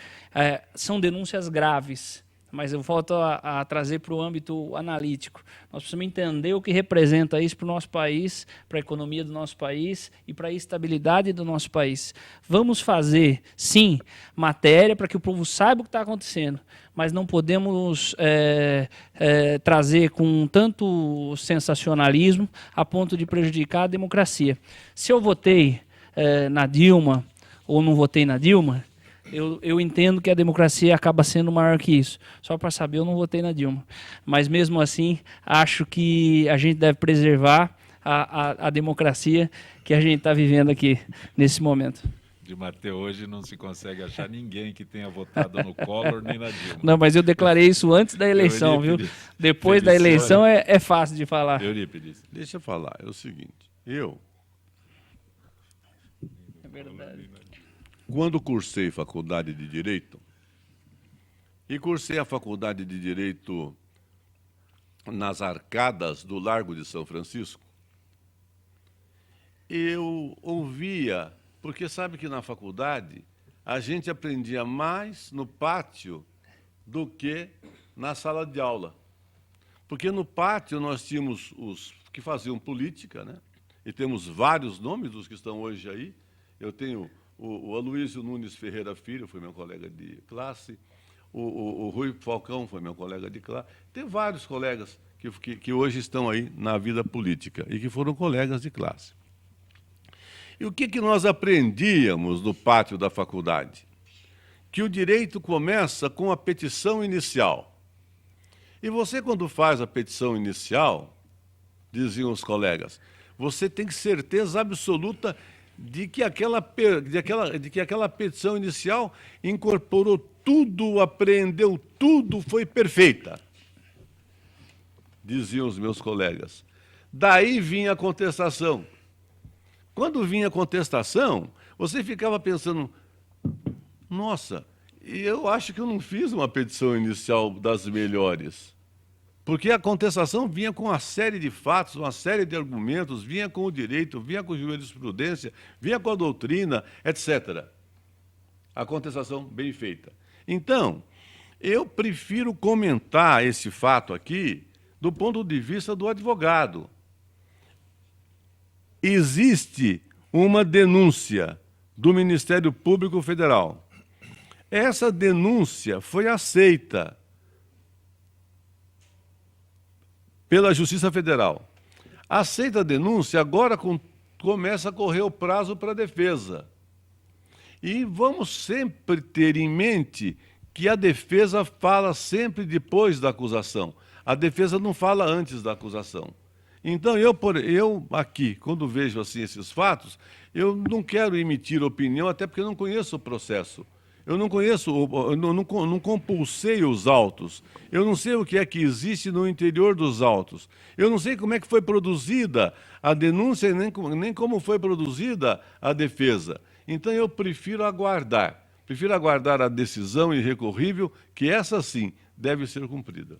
São denúncias graves, mas eu volto a trazer para o âmbito analítico. Nós precisamos entender o que representa isso para o nosso país, para a economia do nosso país e para a estabilidade do nosso país. Vamos fazer, sim, matéria para que o povo saiba o que está acontecendo, mas não podemos trazer com tanto sensacionalismo a ponto de prejudicar a democracia. Se eu votei na Dilma ou não votei na Dilma, eu entendo que a democracia acaba sendo maior que isso. Só para saber, eu não votei na Dilma. Mas, mesmo assim, acho que a gente deve preservar a democracia que a gente está vivendo aqui, nesse momento. Di Matteo, hoje não se consegue achar ninguém que tenha votado no Collor nem na Dilma. Não, mas eu declarei isso antes da eleição, viu? Depois da eleição é fácil de falar. Eurípides. Deixa eu falar. É o seguinte. É verdade. Quando cursei faculdade de Direito, e cursei a faculdade de Direito nas arcadas do Largo de São Francisco, eu ouvia, porque sabe que na faculdade a gente aprendia mais no pátio do que na sala de aula. Porque no pátio nós tínhamos os que faziam política, né? E temos vários nomes dos que estão hoje aí. Eu tenho o Aloysio Nunes Ferreira Filho, foi meu colega de classe, o Rui Falcão foi meu colega de classe. Tem vários colegas que hoje estão aí na vida política e que foram colegas de classe. E o que nós aprendíamos no pátio da faculdade? Que o direito começa com a petição inicial. E você, quando faz a petição inicial, diziam os colegas, você tem certeza absoluta de que aquela petição inicial incorporou tudo, apreendeu tudo, foi perfeita. Diziam os meus colegas. Daí vinha a contestação. Quando vinha a contestação, você ficava pensando, nossa, eu acho que eu não fiz uma petição inicial das melhores. Porque a contestação vinha com uma série de fatos, uma série de argumentos, vinha com o direito, vinha com a jurisprudência, vinha com a doutrina, etc. A contestação bem feita. Então, eu prefiro comentar esse fato aqui do ponto de vista do advogado. Existe uma denúncia do Ministério Público Federal. Essa denúncia foi aceita pela Justiça Federal. Aceita a denúncia, agora começa a correr o prazo para a defesa. E vamos sempre ter em mente que a defesa fala sempre depois da acusação. A defesa não fala antes da acusação. Então, eu aqui, quando vejo assim esses fatos, eu não quero emitir opinião, até porque eu não conheço o processo. Eu não conheço, não compulsei os autos. Eu não sei o que é que existe no interior dos autos. Eu não sei como é que foi produzida a denúncia, nem como foi produzida a defesa. Então, eu prefiro aguardar a decisão irrecorrível, que essa sim deve ser cumprida.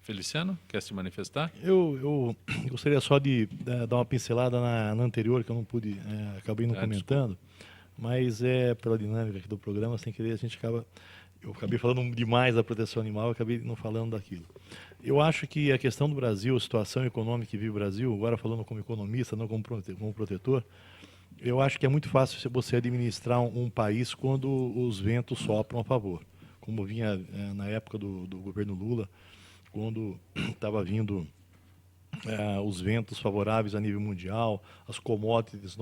Feliciano, quer se manifestar? Eu gostaria só de dar uma pincelada na anterior, que eu não pude, acabei não comentando, mas pela dinâmica aqui do programa, sem querer, eu acabei falando demais da proteção animal, acabei não falando daquilo. Eu acho que a questão do Brasil, a situação econômica que vive o Brasil, agora falando como economista, não como protetor, eu acho que é muito fácil você administrar um país quando os ventos sopram a favor, como vinha na época do governo Lula, quando estava vindo os ventos favoráveis a nível mundial, as commodities,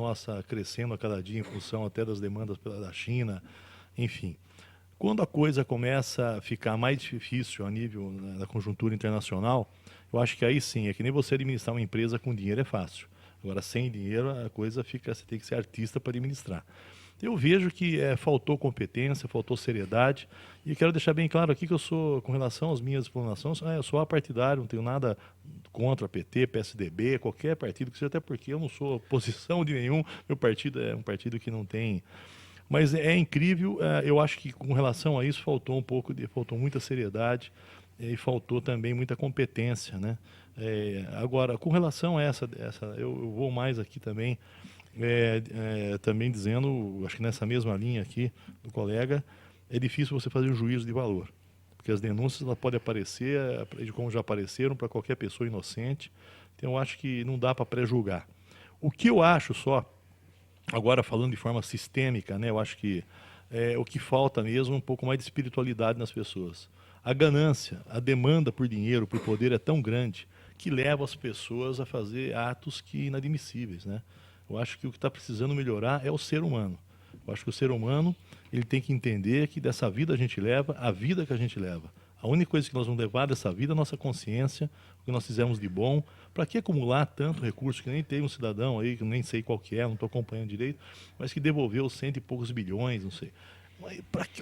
crescendo a cada dia em função até das demandas da China, enfim. Quando a coisa começa a ficar mais difícil a nível da conjuntura internacional, eu acho que aí sim, é que nem você administrar uma empresa com dinheiro é fácil. Agora, sem dinheiro, a coisa fica, você tem que ser artista para administrar. Eu vejo que faltou competência, faltou seriedade, e quero deixar bem claro aqui que eu sou, com relação às minhas explanações, eu sou apartidário, não tenho nada contra PT, PSDB, qualquer partido que seja, até porque eu não sou oposição de nenhum, meu partido é um partido que não tem... Mas é incrível, eu acho que com relação a isso faltou faltou muita seriedade e faltou também muita competência, né? Agora, com relação a essa eu vou mais aqui também, também dizendo, acho que nessa mesma linha aqui do colega, é difícil você fazer um juízo de valor, porque as denúncias podem aparecer, como já apareceram, para qualquer pessoa inocente, então eu acho que não dá para pré-julgar. O que eu acho só, agora falando de forma sistêmica, né, eu acho que o que falta mesmo é um pouco mais de espiritualidade nas pessoas. A ganância, a demanda por dinheiro, por poder é tão grande que leva as pessoas a fazer atos inadmissíveis, né? Eu acho que o que está precisando melhorar é o ser humano. Eu acho que o ser humano ele tem que entender que dessa vida a gente leva a vida que a gente leva. A única coisa que nós vamos levar dessa vida é a nossa consciência, o que nós fizemos de bom. Para que acumular tanto recurso que nem tem um cidadão aí, que eu nem sei qual que não estou acompanhando direito, mas que devolveu 100 e poucos bilhões, não sei.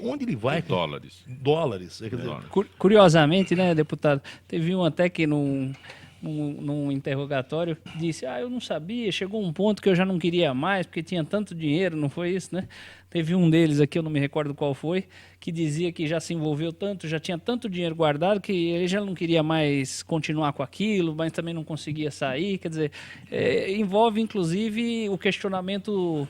Onde ele vai? Dólares. Dólares. Quer dizer, curiosamente, né, deputado, teve um até que num interrogatório disse, eu não sabia, chegou um ponto que eu já não queria mais, porque tinha tanto dinheiro, não foi isso, né? Teve um deles aqui, eu não me recordo qual foi, que dizia que já se envolveu tanto, já tinha tanto dinheiro guardado, que ele já não queria mais continuar com aquilo, mas também não conseguia sair, quer dizer, envolve inclusive o questionamento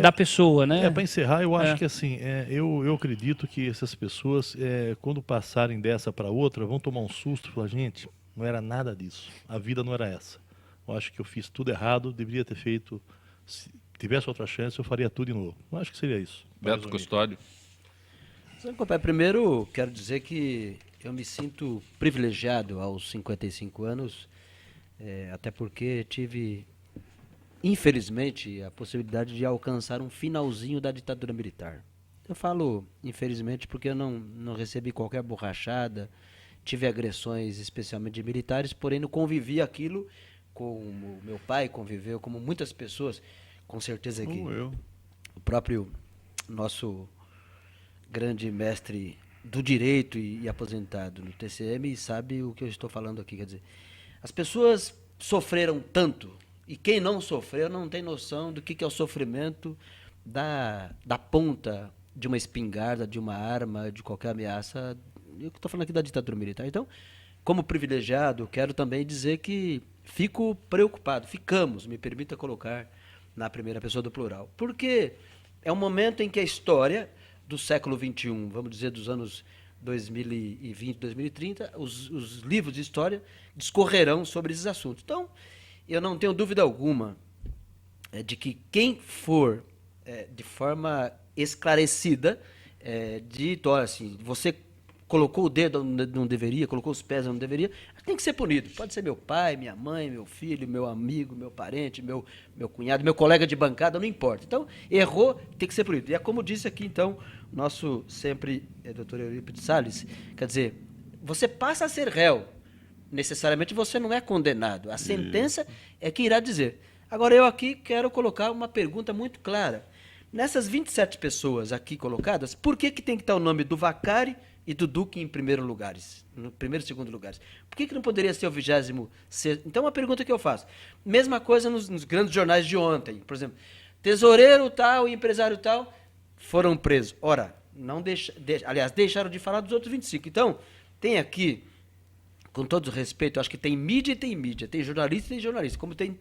da pessoa, né? Para encerrar, eu acho que assim, eu acredito que essas pessoas, quando passarem dessa para outra, vão tomar um susto e falar, gente, não era nada disso, a vida não era essa. Eu acho que eu fiz tudo errado, deveria ter feito, se tivesse outra chance, eu faria tudo de novo. Eu acho que seria isso. Beto Custódio. Primeiro, quero dizer que eu me sinto privilegiado aos 55 anos, até porque tive, infelizmente, a possibilidade de alcançar um finalzinho da ditadura militar. Eu falo, infelizmente, porque eu não recebi qualquer borrachada, tive agressões, especialmente de militares, porém não convivi aquilo como meu pai conviveu, como muitas pessoas, com certeza que o próprio nosso grande mestre do direito e aposentado no TCM sabe o que eu estou falando aqui. Quer dizer, as pessoas sofreram tanto, e quem não sofreu não tem noção do que é o sofrimento da ponta de uma espingarda, de uma arma, de qualquer ameaça. Eu estou falando aqui da ditadura militar. Então, como privilegiado, quero também dizer que fico preocupado, me permita colocar na primeira pessoa do plural, porque é um momento em que a história do século XXI, vamos dizer dos anos 2020, 2030, os livros de história discorrerão sobre esses assuntos. Então, eu não tenho dúvida alguma de que quem for de forma esclarecida, assim, você colocou o dedo onde não deveria, colocou os pés onde não deveria, tem que ser punido. Pode ser meu pai, minha mãe, meu filho, meu amigo, meu parente, meu cunhado, meu colega de bancada, não importa. Então, errou, tem que ser punido. E é como disse aqui, então, nosso sempre doutor Eurípides Salles, quer dizer, você passa a ser réu, necessariamente você não é condenado. A sentença é que irá dizer. Agora, eu aqui quero colocar uma pergunta muito clara. Nessas 27 pessoas aqui colocadas, por que tem que estar o nome do Vacari e do Duque em primeiro e segundo lugares? Por que não poderia ser o 26º? Então, uma pergunta que eu faço. Mesma coisa nos grandes jornais de ontem. Por exemplo, tesoureiro tal e empresário tal foram presos. Ora, aliás, deixaram de falar dos outros 25. Então, tem aqui com todo respeito, eu acho que tem mídia e tem mídia, tem jornalista e tem jornalista, como tem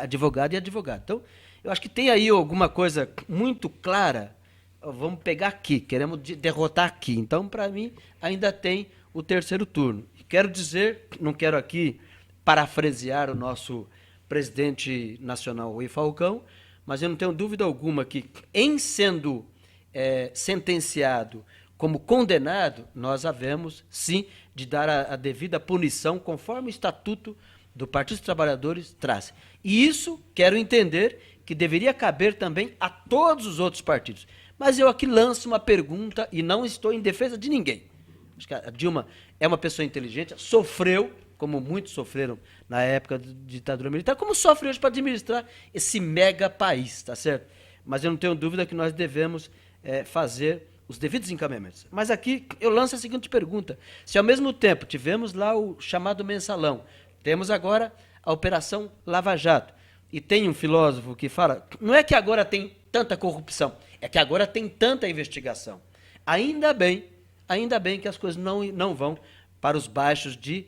advogado e advogado. Então, eu acho que tem aí alguma coisa muito clara. Vamos pegar aqui, queremos derrotar aqui. Então, para mim, ainda tem o terceiro turno. Quero dizer, não quero aqui parafrasear o nosso presidente nacional, Rui Falcão, mas eu não tenho dúvida alguma que, em sendo sentenciado como condenado, nós havemos, sim, de dar a devida punição, conforme o Estatuto do Partido dos Trabalhadores traz. E isso, quero entender, que deveria caber também a todos os outros partidos. Mas eu aqui lanço uma pergunta e não estou em defesa de ninguém. Acho que a Dilma é uma pessoa inteligente, sofreu, como muitos sofreram na época da ditadura militar, como sofre hoje para administrar esse mega país, tá certo? Mas eu não tenho dúvida que nós devemos fazer os devidos encaminhamentos. Mas aqui eu lanço a seguinte pergunta. Se ao mesmo tempo tivemos lá o chamado mensalão, temos agora a Operação Lava Jato, e tem um filósofo que fala, não é que agora tem tanta corrupção, é que agora tem tanta investigação. Ainda bem que as coisas não vão para os baixos de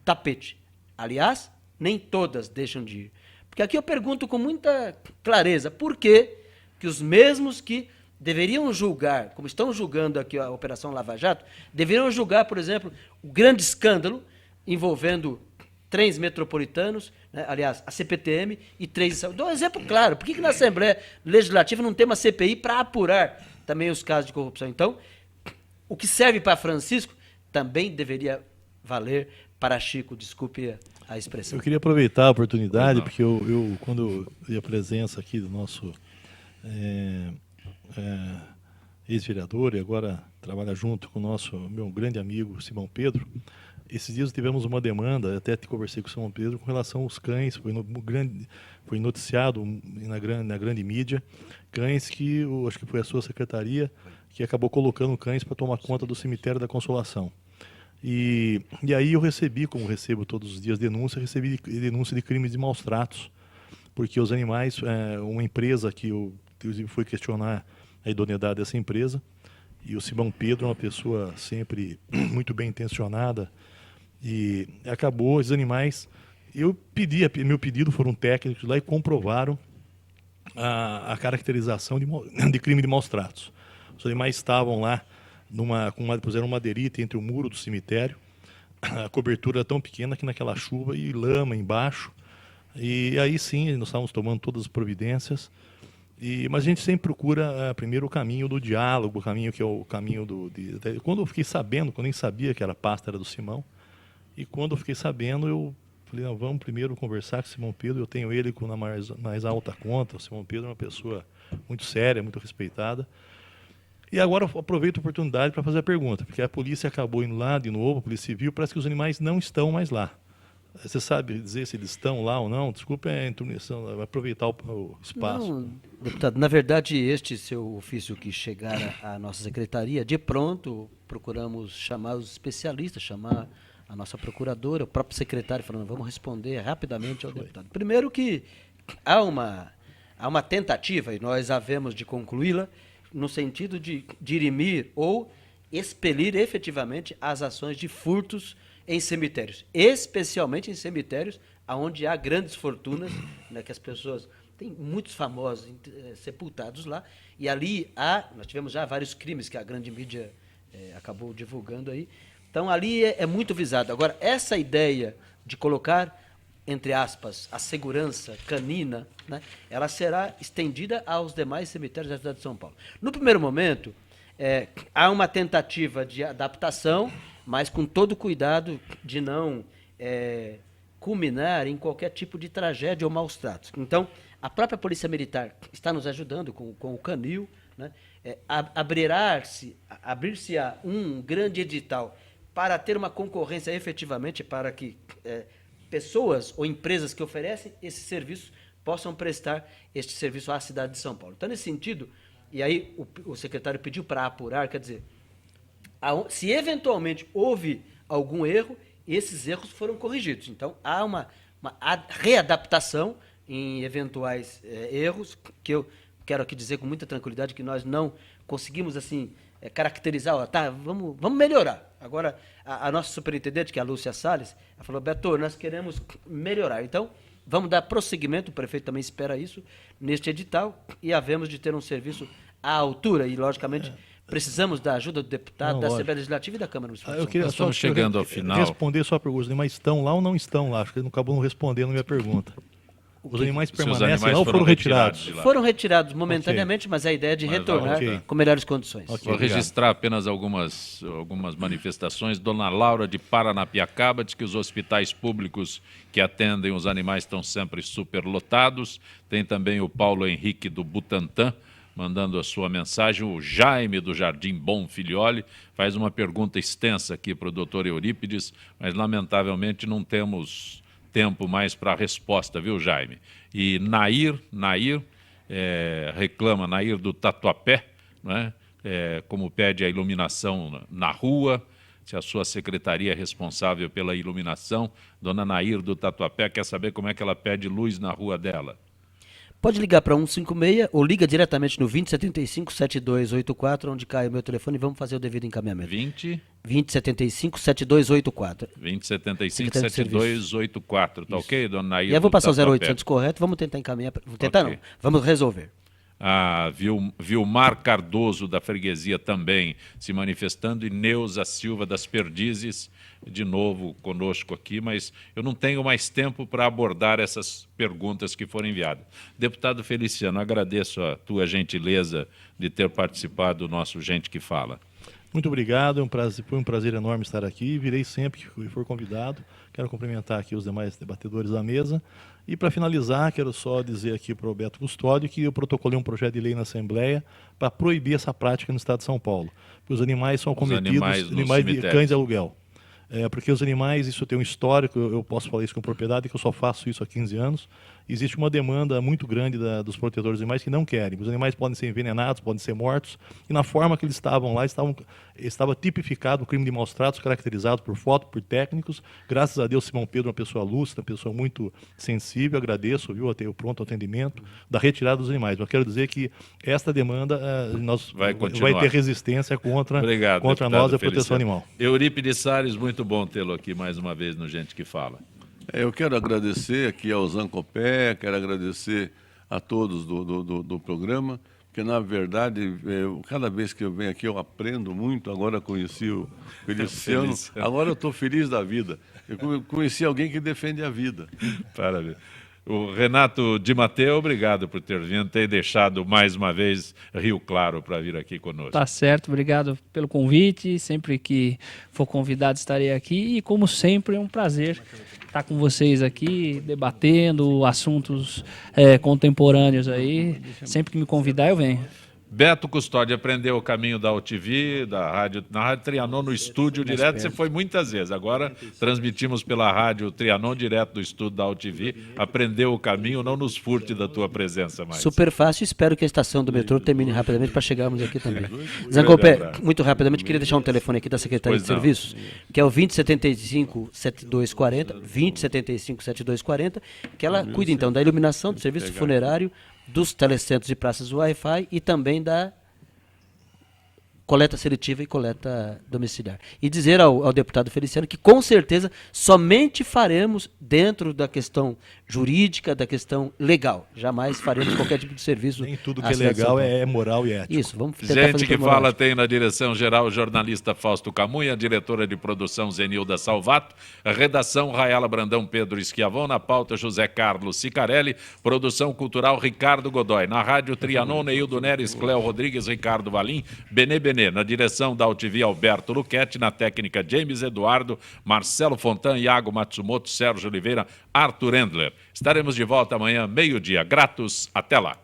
tapete. Aliás, nem todas deixam de ir. Porque aqui eu pergunto com muita clareza, por que os mesmos que deveriam julgar, como estão julgando aqui a Operação Lava Jato, deveriam julgar, por exemplo, o grande escândalo envolvendo trens metropolitanos, né, aliás, a CPTM e trens de saúde. Dou um exemplo claro. Por que na Assembleia Legislativa não tem uma CPI para apurar também os casos de corrupção? Então, o que serve para Francisco também deveria valer para Chico, desculpe a expressão. Eu queria aproveitar a oportunidade, porque eu quando eu vi a presença aqui do nosso ex-vereador, e agora trabalha junto com o meu grande amigo Simão Pedro, esses dias tivemos uma demanda, até conversei com o Simão Pedro, com relação aos cães, foi noticiado na grande mídia, cães que, acho que foi a sua secretaria, que acabou colocando cães para tomar conta do cemitério da Consolação. E aí eu recebi, como recebo todos os dias recebi denúncia de crimes de maus tratos, porque os animais, uma empresa que eu inclusive fui questionar a idoneidade dessa empresa, e o Simão Pedro é uma pessoa sempre muito bem intencionada, e acabou, os animais, meu pedido foram técnicos lá e comprovaram a caracterização de crime de maus tratos. Os animais estavam lá, puseram uma madeirita entre o muro do cemitério, a cobertura era tão pequena que naquela chuva e lama embaixo, e aí sim nós estávamos tomando todas as providências, mas a gente sempre procura primeiro o caminho do diálogo, o caminho que é o caminho quando eu fiquei sabendo, quando eu nem sabia que a pasta era do Simão, e quando eu fiquei sabendo, eu falei, não, vamos primeiro conversar com o Simão Pedro, eu tenho ele na mais alta conta, o Simão Pedro é uma pessoa muito séria, muito respeitada. E agora eu aproveito a oportunidade para fazer a pergunta, porque a polícia acabou indo lá de novo, a Polícia Civil, parece que os animais não estão mais lá. Você sabe dizer se eles estão lá ou não? Desculpe a intromissão, vai aproveitar o espaço. Não, deputado, na verdade, este seu ofício que chegara à nossa secretaria, de pronto, procuramos chamar os especialistas, chamar a nossa procuradora, o próprio secretário, falando, vamos responder rapidamente ao deputado. Primeiro que há uma tentativa, e nós havemos de concluí-la, no sentido de dirimir ou expelir efetivamente as ações de furtos em cemitérios, especialmente em cemitérios onde há grandes fortunas, né, que as pessoas... Tem muitos famosos sepultados lá, e ali nós tivemos já vários crimes que a grande mídia acabou divulgando aí. Então, ali é muito visado. Agora, essa ideia de colocar, entre aspas, a segurança canina, né, ela será estendida aos demais cemitérios da cidade de São Paulo. No primeiro momento, há uma tentativa de adaptação, mas com todo cuidado de não culminar em qualquer tipo de tragédia ou maus tratos. Então, a própria Polícia Militar está nos ajudando com o canil, né, abrir-se-á um grande edital para ter uma concorrência efetivamente, para que pessoas ou empresas que oferecem esse serviço possam prestar este serviço à cidade de São Paulo. Então, nesse sentido, e aí o secretário pediu para apurar, quer dizer, se eventualmente houve algum erro, esses erros foram corrigidos. Então, há uma readaptação em eventuais erros, que eu quero aqui dizer com muita tranquilidade que nós não conseguimos assim caracterizar, vamos melhorar. Agora, a nossa superintendente, que é a Lúcia Salles, ela falou, Beto, nós queremos melhorar. Então, vamos dar prosseguimento, o prefeito também espera isso, neste edital, e havemos de ter um serviço à altura, e, logicamente, precisamos da ajuda do deputado, da Assembleia Legislativa e da Câmara Municipal. Eu queria Estamos chegando ao final. Responder só a pergunta, mas estão lá ou não estão lá? Acho que ele não acabou não respondendo a minha pergunta. Os animais permanecem lá ou foram retirados? Foram retirados momentaneamente, mas a ideia é de retornar com melhores condições. Vou registrar apenas algumas manifestações. Dona Laura de Paranapiacaba diz que os hospitais públicos que atendem os animais estão sempre superlotados. Tem também o Paulo Henrique do Butantã, mandando a sua mensagem. O Jaime do Jardim Bom Filioli faz uma pergunta extensa aqui para o doutor Eurípides, mas lamentavelmente não temos tempo mais para a resposta, viu, Jaime? E Nair reclama, Nair do Tatuapé, né? Como pede a iluminação na rua, se a sua secretaria é responsável pela iluminação. Dona Nair do Tatuapé quer saber como é que ela pede luz na rua dela. Pode ligar para 156 ou liga diretamente no 2075-7284, onde cai o meu telefone, e vamos fazer o devido encaminhamento. 2075-7284. 2075-7284, tá ok, dona Nair? E eu vou passar o 0800 correto, vamos tentar encaminhar. Não, vamos resolver. A Vilmar Cardoso, da Freguesia, também se manifestando, e Neuza Silva, das Perdizes, de novo conosco aqui, mas eu não tenho mais tempo para abordar essas perguntas que foram enviadas. Deputado Feliciano, agradeço a tua gentileza de ter participado do nosso Gente que Fala. Muito obrigado, foi um prazer enorme estar aqui, virei sempre que for convidado. Quero cumprimentar aqui os demais debatedores da mesa. E, para finalizar, quero só dizer aqui para o Beto Custódio que eu protocolei um projeto de lei na Assembleia para proibir essa prática no Estado de São Paulo. Porque os animais são cometidos, animais de cães de aluguel. Porque os animais, isso tem um histórico, eu posso falar isso com propriedade, que eu só faço isso há 15 anos. Existe uma demanda muito grande dos protetores de animais que não querem. Os animais podem ser envenenados, podem ser mortos, e na forma que eles estavam lá, estava tipificado o crime de maus tratos, caracterizado por foto, por técnicos. Graças a Deus, Simão Pedro é uma pessoa lúcida, uma pessoa muito sensível, agradeço, viu, até o pronto atendimento da retirada dos animais. Eu quero dizer que esta demanda vai ter resistência contra nós, a proteção animal. Eurípides Salles, muito bom tê-lo aqui mais uma vez no Gente que Fala. Eu quero agradecer aqui ao Zancopé, quero agradecer a todos do programa, porque, na verdade, cada vez que eu venho aqui eu aprendo muito. Agora conheci o Feliciano, agora eu estou feliz da vida. Eu conheci alguém que defende a vida. Parabéns. O Renato Di Matteo, obrigado por ter vindo, ter deixado mais uma vez Rio Claro para vir aqui conosco. Tá certo, obrigado pelo convite. Sempre que for convidado estarei aqui, e como sempre é um prazer estar com vocês aqui, debatendo assuntos contemporâneos aí. Sempre que me convidar eu venho. Beto Custódio aprendeu o caminho da UTV, na Rádio Trianon, no estúdio direto. Você foi muitas vezes. Agora transmitimos pela Rádio Trianon, direto do estúdio da UTV. Aprendeu o caminho, não nos furte da tua presença mais. Super fácil, espero que a estação do metrô termine rapidamente para chegarmos aqui também. Zancopé, muito rapidamente, queria deixar um telefone aqui da Secretaria de Serviços, que é o 2075-7240, 2075-7240, que ela cuida então da iluminação, do serviço funerário, dos telecentros e praças Wi-Fi e também da coleta seletiva e coleta domiciliar. E dizer ao deputado Feliciano que, com certeza, somente faremos dentro da questão jurídica, da questão legal. Jamais faremos qualquer tipo de serviço. Nem tudo que é legal é moral e ético. Isso, vamos tentar fazer Gente que Fala tem na direção-geral o jornalista Fausto Camunha, a diretora de produção Zenilda Salvato, a redação Raela Brandão Pedro Esquiavão, na pauta José Carlos Sicarelli, produção cultural Ricardo Godoy, na Rádio Trianon, Neildo Neres, Cléo Rodrigues, Ricardo Valim, Benê Benê, na direção da UTV Alberto Luquete, na técnica James Eduardo, Marcelo Fontan, Iago Matsumoto, Sérgio Oliveira, Arthur Endler. Estaremos de volta amanhã, meio-dia. Gratos, até lá.